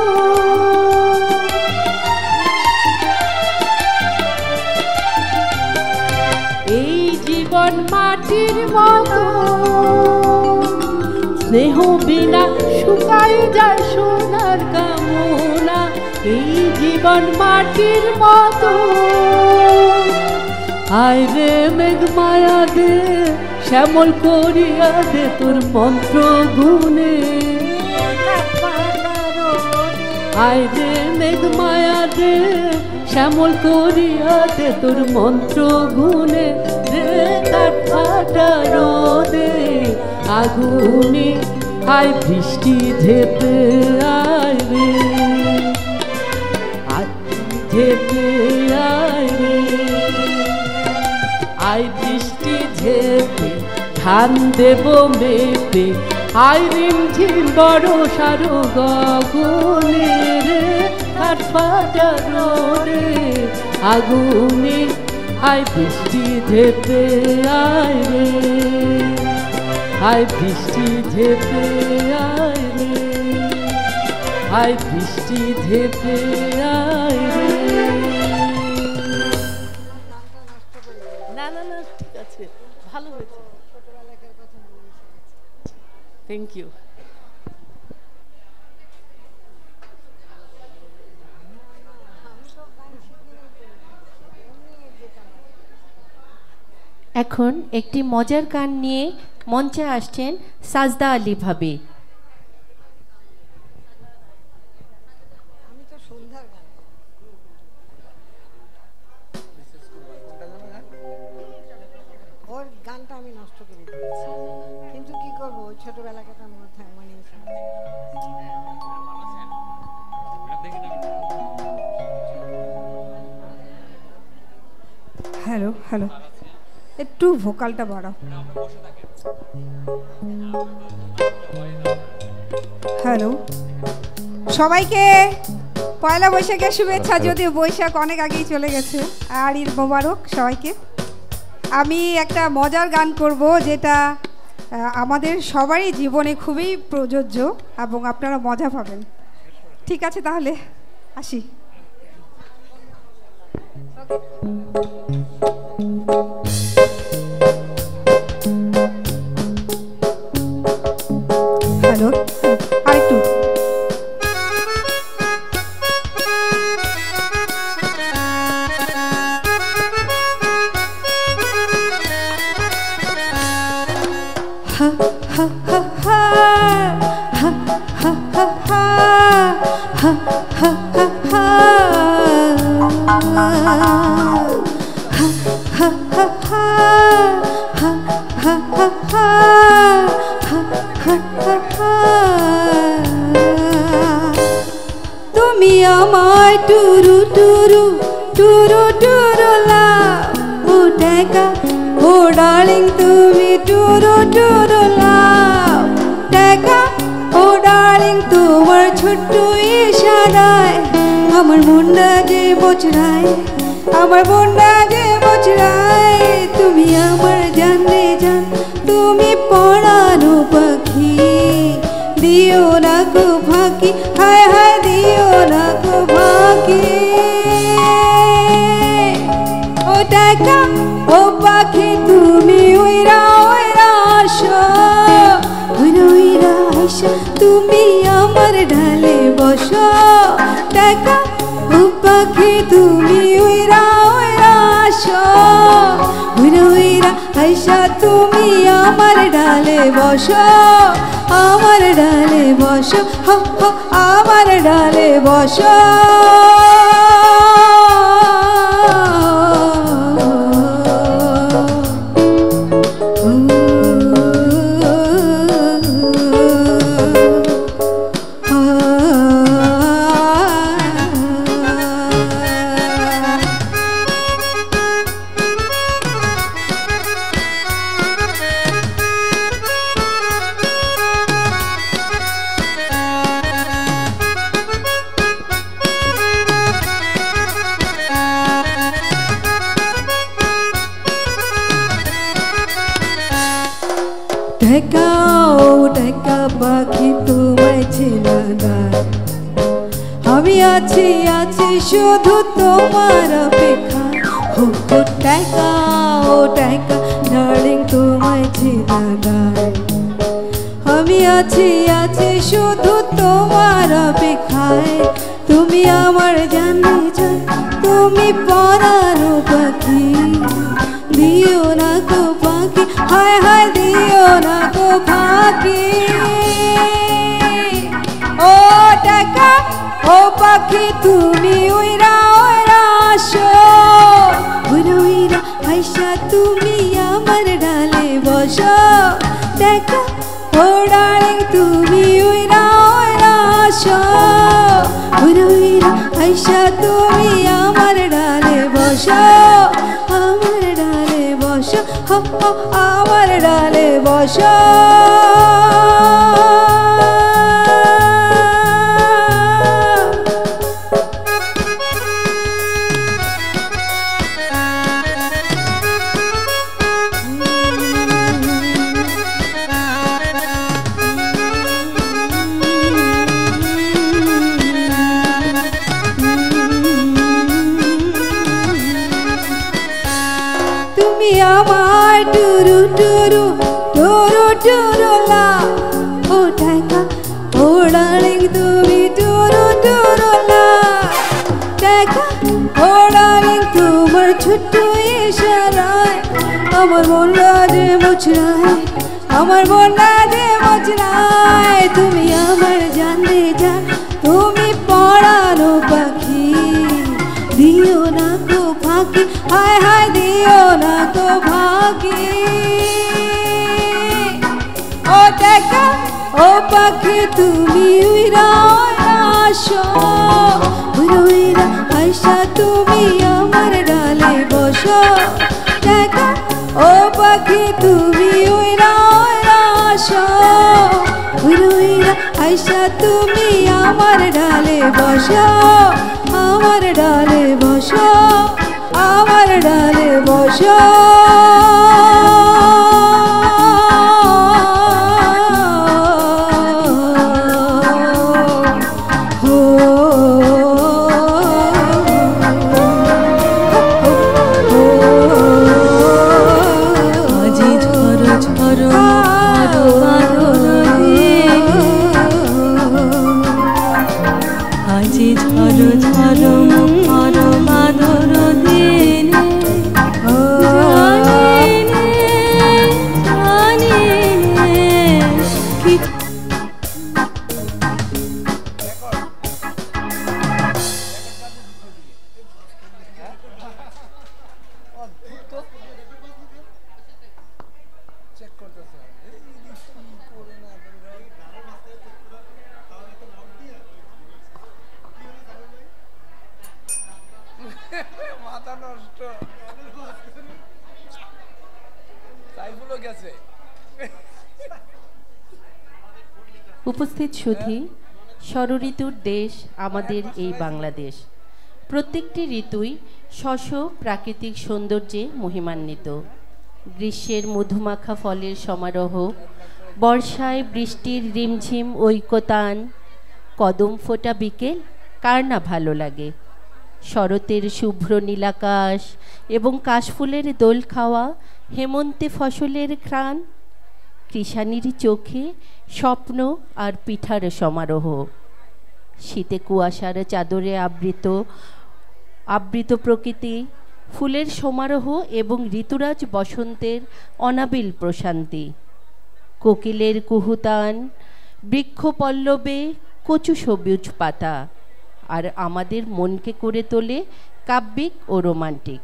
এই জীবন মাটির মতো, স্নেহ বিনা শুকাই যায় সোনার কামনা, এই জীবন মাটির মতো। আয় রে মেঘ মায়া দে, শ্যামল করিয়া দে তোর মন্ত্র গুনে, আয় রে মেঘ মায়া দে, শ্যামল করিয়াতে তোর মন্ত্র গুণে রে কাঠ ফাটা রোদে আগুনে আয় বৃষ্টি ঝেপে আয় রে ঝেপে আয় রে আয় বৃষ্টি ঝেপে ধান দেব মেপে আয় রিমঝিম বড় সারো গগনে রে কাঠ ফাটা রোদে আগুনে আয় বৃষ্টি ঝেপে আয় রে আয় বৃষ্টি ঝেপে আয় রে আয় বৃষ্টি ঝেপে আয় রে না না না ঠিক আছে ভালো হয়েছে থ্যাংক ইউ এখন একটি মজার গান নিয়ে মঞ্চে আসছেন সাজদা আলী ভাবি। ওর গানটা আমি নষ্ট করে দিয়েছি, কিন্তু কি করবো, ওই ছোটবেলাকাটা মনে হ্যালো হ্যালো একটু ভোকালটা বাড়াও। হ্যালো, সবাইকে পয়লা বৈশাখের শুভেচ্ছা, যদিও বৈশাখ অনেক আগেই চলে গেছে। আর ঈদ মোবারক সবাইকে। আমি একটা মজার গান করব যেটা আমাদের সবারই জীবনে খুবই প্রযোজ্য এবং আপনারা মজা পাবেন। ঠিক আছে, তাহলে আসি। হ্যালো, আরেকটু। তুমি আমায় true true true true love, ও টাকা ও ডার্লিং তুমি টুরু টুরু লাভ, টাকা ও ডার্লিং তোমার ছোট্ট ইশারায় আমার মনটা যে বচরায়, আমার মনটা যে বচরায়। তুমি আমার জান রে জান, তুমি পরানো পাখি, দিও না গো ফাঁকি, হায় হায় দিও না গো ফাঁকি। ও টাকা ও পাখি তুমি উইরা উইরা আসো, উইরা উইরা আসো, তুমি আমার ঢালে বসো। টাকা ও পাখি তুমি উইরা উইরা আসো, উইরা উইরা আসো, তুমি আমার ঢালে বসো, আমার ডালে বসো, আমার ডালে বসো। ঢাকা পাখি তোমায় ছিল না, আমি আছি আছি শুধু তোমার অপেক্ষা। ও টাকা ও টাকা ডার্লিং তোমায় ছিল না, আমি আছি আছি শুধু তোমার অপেক্ষায়। তুমি আমার জানে জান, তুমি পরানো পাখি, দিও না গো ফাঁকি, হায় হায় দিও না গো ফাঁকি। ও টাকা ও পাখি তুমি উইরা উইরা তুমি আমার ডালে বসো দেখা ও ডার্লিং তুমি উইরা উইরা আসো উইরা উইরা আইসা তুমি আমার ডালে বসো আমার ডালে বসো হো হো আমার ডালে বসো আমার টুরু টুরু টুরু টুরুলা ও টাকা ও ডার্লিং তুমি টুরু টুরুলা টাকা ও ডার্লিং তোমার ছোট্ট ইশারায় আমার মনটা যে মুচড়ায় আমার মনটা যে মুচড়ায় তুমি আমার জানতে যা তুমি পড়ানো পাখি দিও না কো ফাঁকি হায় হায় দিও না কো ফাঁকি ও দেখা ও পাখি তুমি উইরা উইরা আসো উইরা উইরা আইসা তুমি আমার ডালে বসো দেখা ও পাখি তুমি উইরা উইরা আসো উইরা উইরা আইসা তুমি আমার ডালে বসো আমার ডালে বসো আমার ডালে বসো উপস্থিত সুধী, ষড়ঋতুর দেশ আমাদের এই বাংলাদেশ। প্রত্যেকটি ঋতুই স্ব প্রাকৃতিক সৌন্দর্যে মহিমান্বিত। গ্রীষ্মের মধুমাখা ফলের সমারোহ, বর্ষায় বৃষ্টির রিমঝিম ঐকতান, কদম ফোটা বিকেল কার না ভালো লাগে। শরতের শুভ্র নীলাকাশ এবং কাশফুলের দোল খাওয়া, হেমন্তে ফসলের ঘ্রাণ, কৃষাণীর চোখে স্বপ্ন আর পিঠার সমারোহ। শীতে কুয়াশার চাদরে আবৃত প্রকৃতি, ফুলের সমারোহ এবং ঋতুরাজ বসন্তের অনাবিল প্রশান্তি। কোকিলের কুহুতান, বৃক্ষ পল্লবে কচু সবুজ পাতা, আর আমাদের মনকে করে তোলে কাব্যিক ও রোমান্টিক।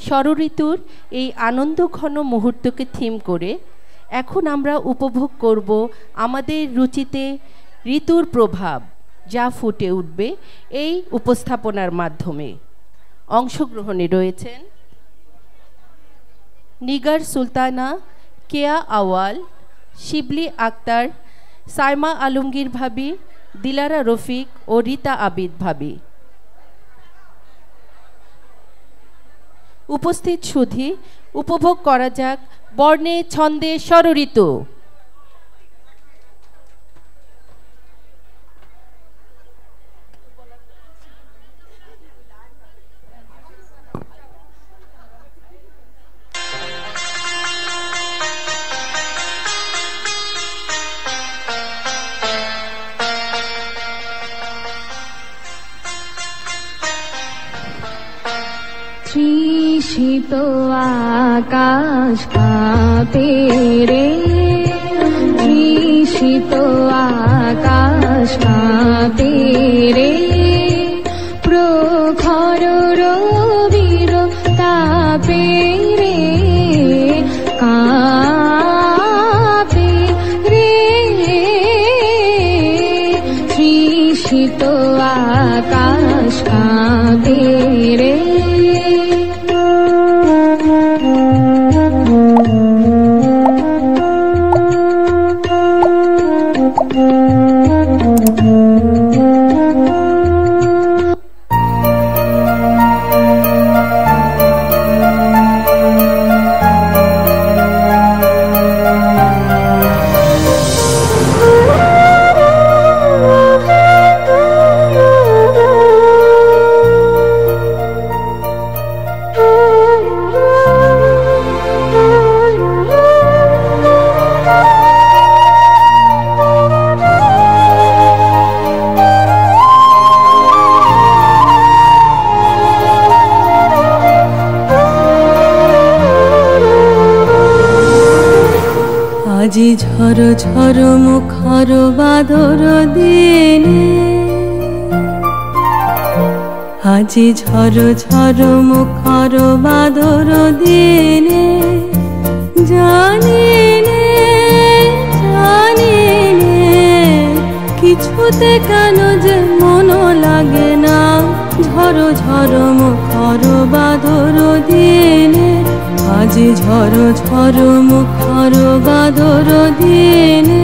ষড়ঋতুর এই আনন্দঘন মুহূর্তকে থিম করে এখন আমরা উপভোগ করব আমাদের রুচিতে ঋতুর প্রভাব, যা ফুটে উঠবে এই উপস্থাপনার মাধ্যমে। অংশগ্রহণে রয়েছেন নিগার সুলতানা, কেয়া আওয়াল, শিবলি আক্তার, সাইমা আলমগীর ভাবি, দিলারা রফিক ও রীতা আবিদ ভাবি। উপস্থিত সুধী, উপভোগ করা যাক বর্ণে ছন্দে ষড়ঋতু। শীত আকাশ কাঁপে রে, শীত আকাশ কাঁপে রে, প্রখর রবির তাপে রে, আজি ঝড় ঝড় মুখর বাদর দিনে, আজি ঝড় ঝড় মুখর বাদর দিনে, জানি নে জানি নে কিছুতে কেন যে মন লাগে না, ঝড় ঝড় মুখর বাদর দিনে, আজি ঝড় ঝড় মুখর বাদর দিনে।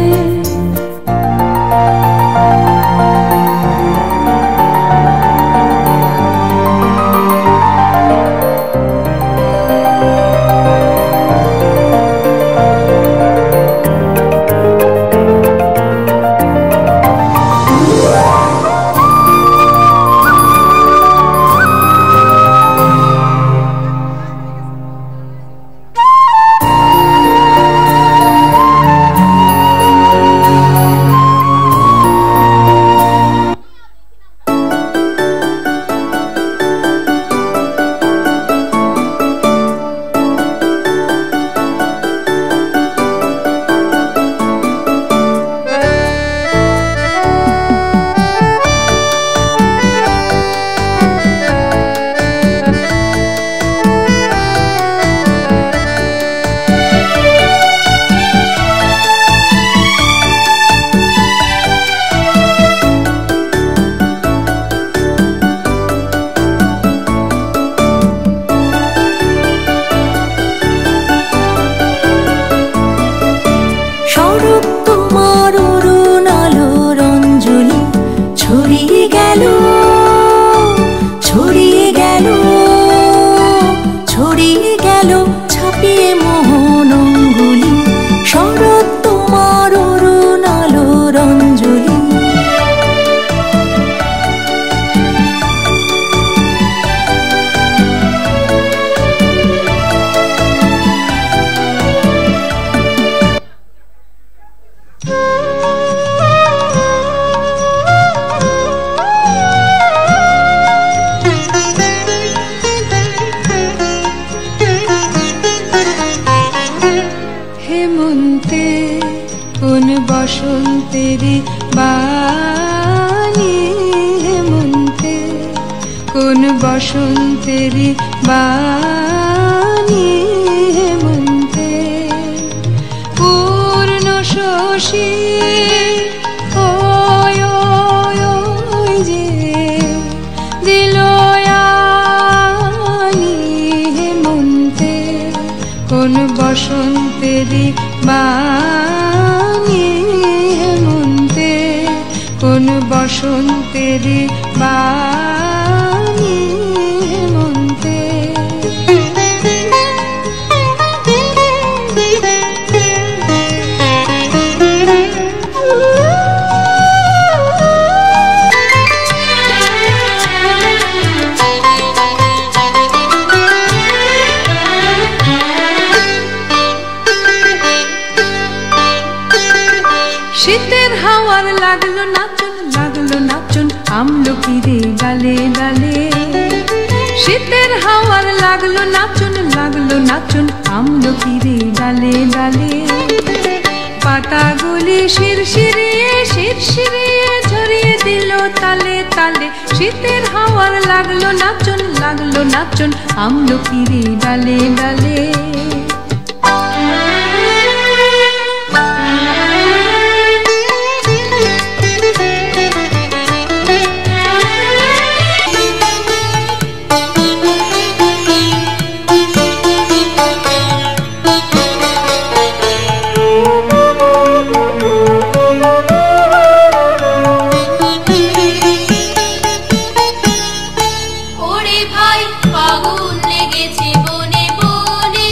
বসন্তেরি বাণী হেমন্তে পূর্ণ শশী ওই যে দিল আনি হেমন্তে কোন বসন্তেরি বাণী হেমন্তে কোন বসন্তেরি বাণী হেমন্তে শীতের হাওয়ার লাগলো নাচন আমলকিরে ডালে ডালে শীতের হাওয়ার লাগলো নাচন আমলকিরে ডালে ডালে পাতাগুলি শিরশিরিয়ে ঝরিয়ে দিল তালে তালে শীতের হাওয়ার লাগলো নাচন আমলকিরে ডালে ডালে ওরে ভাই ফাগুন লেগেছে বনে বনে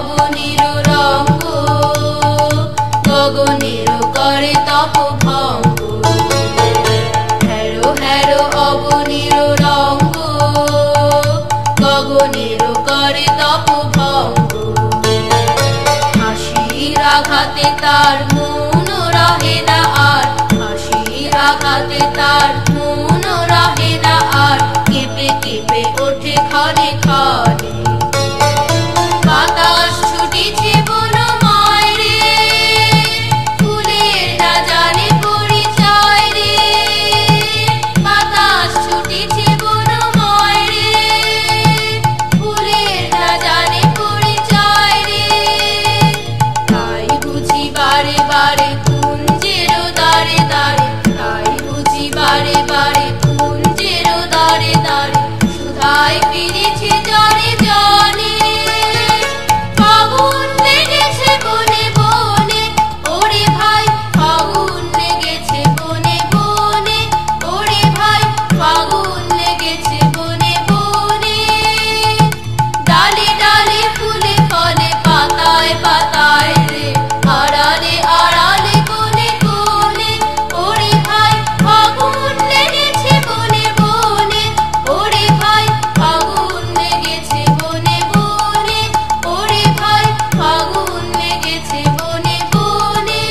অবনীর রঙ্গ গগনের করে তপ ভঙ্গ হ্যারো হ্যারো অবনীর রঙ্গ গগনের করে তপ ভঙ্গ হাসির আঘাতে তার মন রহে না আর হাসির আঘাতে তার মন রহে না আর কেঁপে কেঁপে ওঠে ক্ষণে ক্ষণে বাতাস ছুটিছে বনময় রে ফুলের না জানে পরিচয় রে বাতাস ছুটিছে বনময় রে ফুলের না জানে পরিচয় রে তাই বুঝি বারে বারে কুঞ্জের দাঁড়ে দাঁড়ে তাই বুঝি বারে বারে কুঞ্জের দাঁড়ে দাঁড়ে সুধায় ফিরেছে জনে জনে ফাগুন লেগেছে বনে বনে ওরে ভাই ফাগুন লেগেছে বনে বনে ওরে ভাই ফাগুন লেগেছে বনে বনে ডালে ডালে ফুলে ফলে পাতায় পাতায় রে আড়ালে আড়ালে কোণে কোণে ওরে ভাই ফাগুন লেগেছে বনে বনে ওরে ভাই ফাগুন লেগেছে বনে বনে ওরে ভাই ফাগুন লেগেছে বনে বনে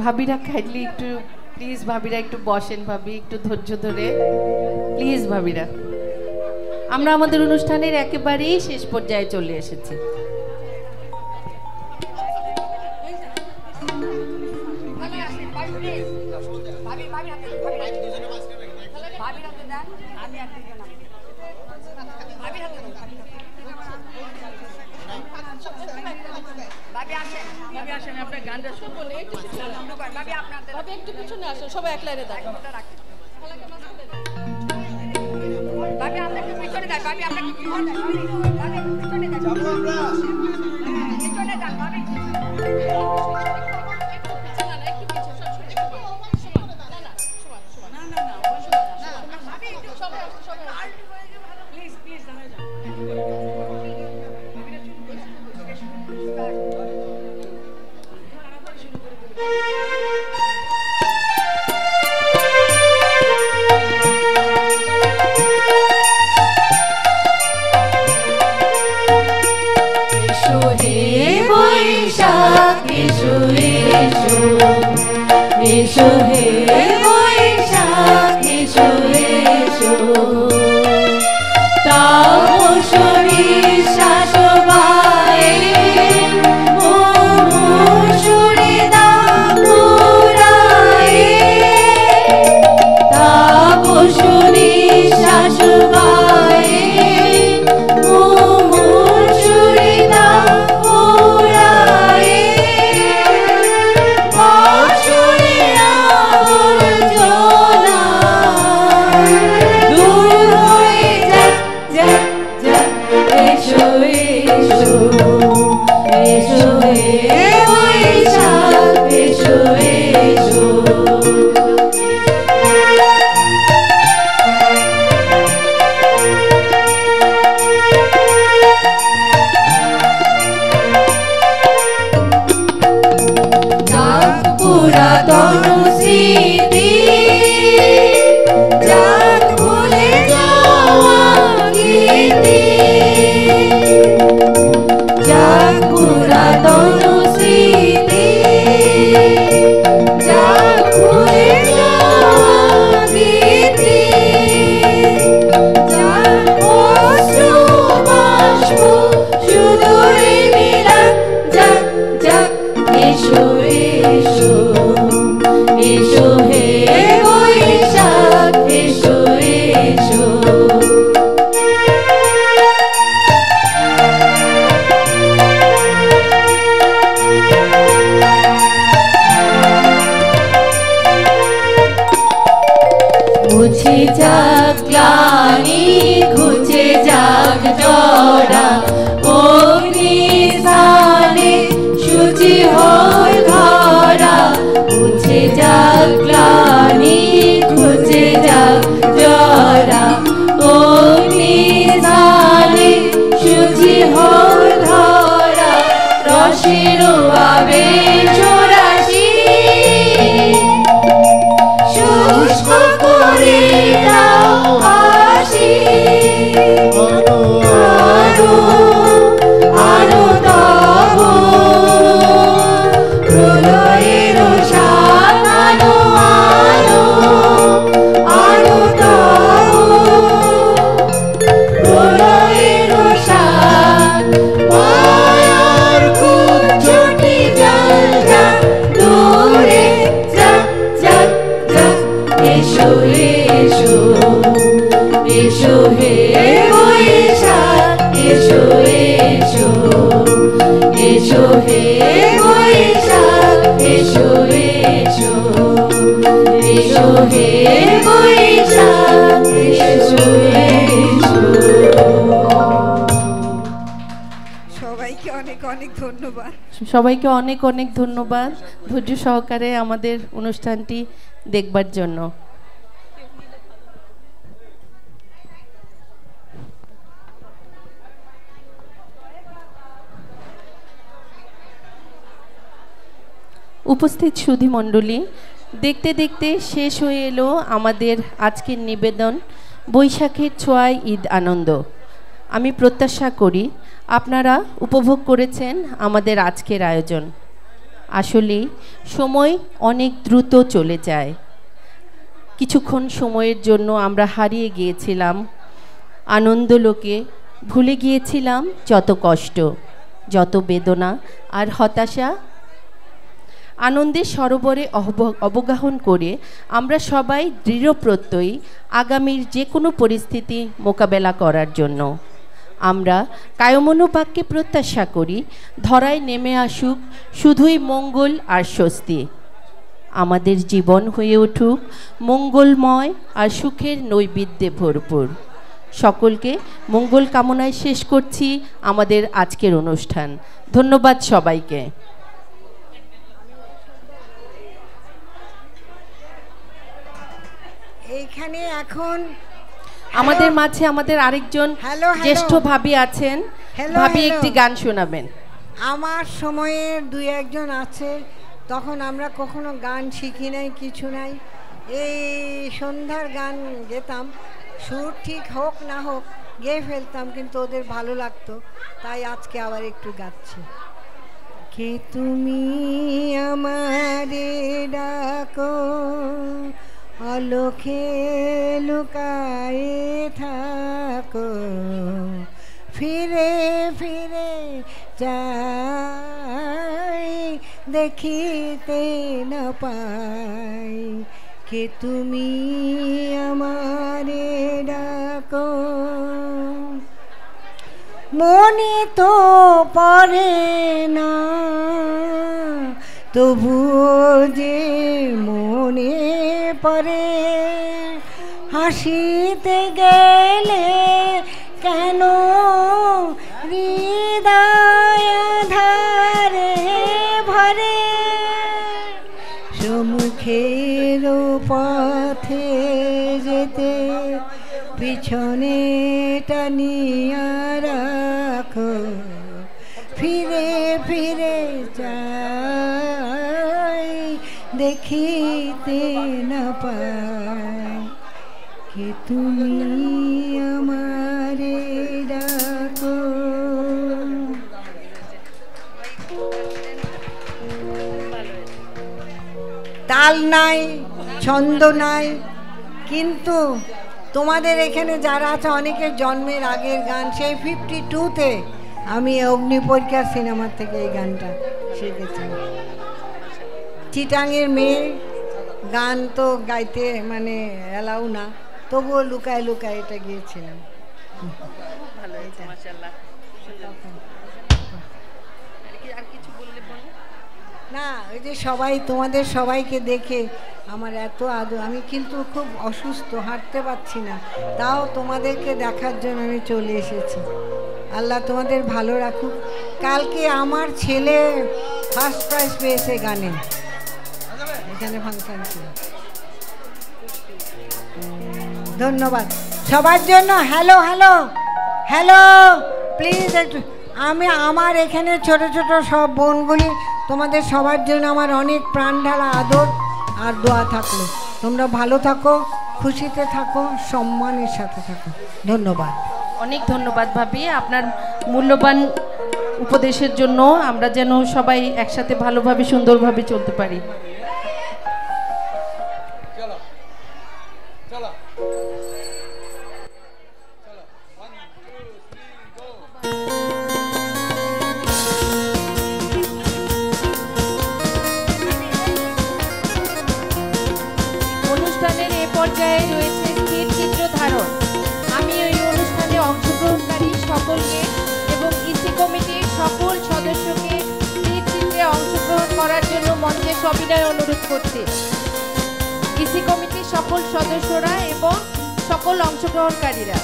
ভাবিরা কাইন্ডলি একটু প্লিজ ভাবিরা একটু বসেন ভাবি একটু ধৈর্য ধরে প্লিজ ভাবিরা আমরা আমাদের অনুষ্ঠানের একেবারেই শেষ পর্যায়ে চলে এসেছি আপনার গানটা শুনবো একটু পিছনে আসেন সবাই এক লাইনে দেখো ভাবি আমরা একটু পিছনে যাই ভাবি আমরা একটু পিছনে যাই পিছনে যান ভাবি প্লিজ প্লিজ এসো হে বৈশাখ এসো এসো তাপসী শাসবায়ে ও সুরিদা পুরাতন স্মৃতি যাক ভুলে যাওয়া গীতি যাক পুরাতন স্মৃতি যাক ভুলে যাওয়া গীতি যাক অশ্রু বাষ্প সুদূরে মিলান যাক যাক এসো এসো এসো হে বৈশাখ এসো এসো মুছে যাক গ্লানি ঘুচে যাক জরা অগ্নি স্থানে শুচি হয় ধরা মুছে যাক গ্লানি ঘুচে যাক জরা অগ্নি স্থানে শুচি হয় ধরা রসের আবেশ রাশি শুষ্ক করে দাও হাসি আরো আরো তব প্রলয়ের সাথ আরো আরো আরো তব প্রলয়ের সাথ মায়ার খুব ছুটি জল যা দূরে যা যা যা এসো এসো এসো হে বৈশাখ এসো এসো এসো হে বৈশাখ এসো এসো এসো হে বৈশাখ এসো এসো সবাইকে অনেক অনেক ধন্যবাদ। সবাইকে অনেক অনেক ধন্যবাদ ধৈর্য সহকারে আমাদের অনুষ্ঠানটি দেখবার জন্য। উপস্থিত সুধীমণ্ডলী, দেখতে দেখতে শেষ হয়ে এলো আমাদের আজকের নিবেদন বৈশাখের ছোঁয়ায় ঈদ আনন্দ। আমি প্রত্যাশা করি আপনারা উপভোগ করেছেন আমাদের আজকের আয়োজন। আসলে সময় অনেক দ্রুত চলে যায়। কিছুক্ষণ সময়ের জন্য আমরা হারিয়ে গিয়েছিলাম আনন্দলোকে, ভুলে গিয়েছিলাম যত কষ্ট, যত বেদনা আর হতাশা। আনন্দের সরোবরে অবগাহন করে আমরা সবাই দৃঢ়প্রত্যয়ী আগামীর যে কোনো পরিস্থিতি মোকাবেলা করার জন্য। আমরা কায়মনোবাক্যে প্রত্যাশা করি ধরায় নেমে আসুক শুধুই মঙ্গল আর স্বস্তি। আমাদের জীবন হয়ে উঠুক মঙ্গলময় আর সুখের নৈবেদ্যে ভরপুর। সকলকে মঙ্গল কামনায় শেষ করছি আমাদের আজকের অনুষ্ঠান। ধন্যবাদ সবাইকে। এইখানে এখন আমাদের মাঝে আমাদের আরেকজন জ্যেষ্ঠ ভাবি আছেন। ভাবি একটি গান শোনাবেন। আমার সময়ের দুই একজন আছে, তখন আমরা কখনো গান শিখি নাই, কিছু নাই। এই সন্ধ্যার গান গেতাম, সুর ঠিক হোক না হোক গেয়ে ফেলতাম, কিন্তু ওদের ভালো লাগতো, তাই আজকে আবার একটু গাচ্ছি। কে তুমি আমারে ডাকো অলোকে লুকায়ে থাকো, ফিরে ফিরে যাই দেখিতে না পাই। কে তুমি আমারে ডাকো, মনে তো পড়ে না তবুও যে মনে পড়ে, হাসিতে গেলে কেন হৃদয় ধারে ভরে, সম্মুখের পথে যেতে পিছনে টানিয়া রাখো, ফিরে ফিরে যাই দেখিতে না পাই, কে তুমি আমারে ডাকো। তাল নাই, ছন্দ নাই, কিন্তু তোমাদের এখানে যারা আছে অনেকের জন্মের আগের গান, সেই 52-তে আমি অগ্নিপরীক্ষা সিনেমার থেকে এই গানটা শিখেছি। চিটাঙের মেয়ে, গান তো গাইতে মানে এলাও না, তবুও লুকায় লুকায় এটা গিয়েছিলাম। না, ওই যে সবাই তোমাদের সবাইকে দেখে আমার এত আদর, আমি কিন্তু খুব অসুস্থ, হাঁটতে পারছি না, তাও তোমাদেরকে দেখার জন্য আমি চলে এসেছি। আল্লাহ তোমাদের ভালো রাখুক। কালকে আমার ছেলে ফার্স্ট প্রাইজ পেয়েছে গানে, এখানে ফাংশন ছিল। ধন্যবাদ সবার জন্য। হ্যালো হ্যালো হ্যালো, প্লিজ একটু, আমি আমার এখানে ছোট ছোট সব বোনগুলি, তোমাদের সবার জন্য আমার অনেক প্রাণ ঢালা আদর আর দোয়া থাকলো। তোমরা ভালো থাকো, খুশিতে থাকো, সম্মানের সাথে থাকো। ধন্যবাদ। অনেক ধন্যবাদ ভাবি আপনার মূল্যবান উপদেশের জন্য। আমরা যেন সবাই একসাথে ভালোভাবে সুন্দরভাবে চলতে পারি। অনুষ্ঠানের এ পর্যায়ে রয়েছে স্থির চিত্র ধারণ। আমি এই অনুষ্ঠানে অংশগ্রহণকারী সকলকে এবং ইসি কমিটির সকল সদস্যকে স্থির চিত্রে অংশগ্রহণ করার জন্য মঞ্চে সবিনয় অনুরোধ করছি। ইসি কমিটির সকল সদস্যরা এবং সকল অংশগ্রহণকারীরা।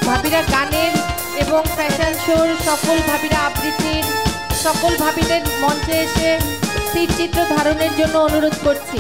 ভাবিরা গানের এবং ফ্যাশন শোর, সকল ভাবিরা আবৃত্তির, সকল ভাবিদের মঞ্চে এসে স্থির চিত্র ধারণের জন্য অনুরোধ করছি।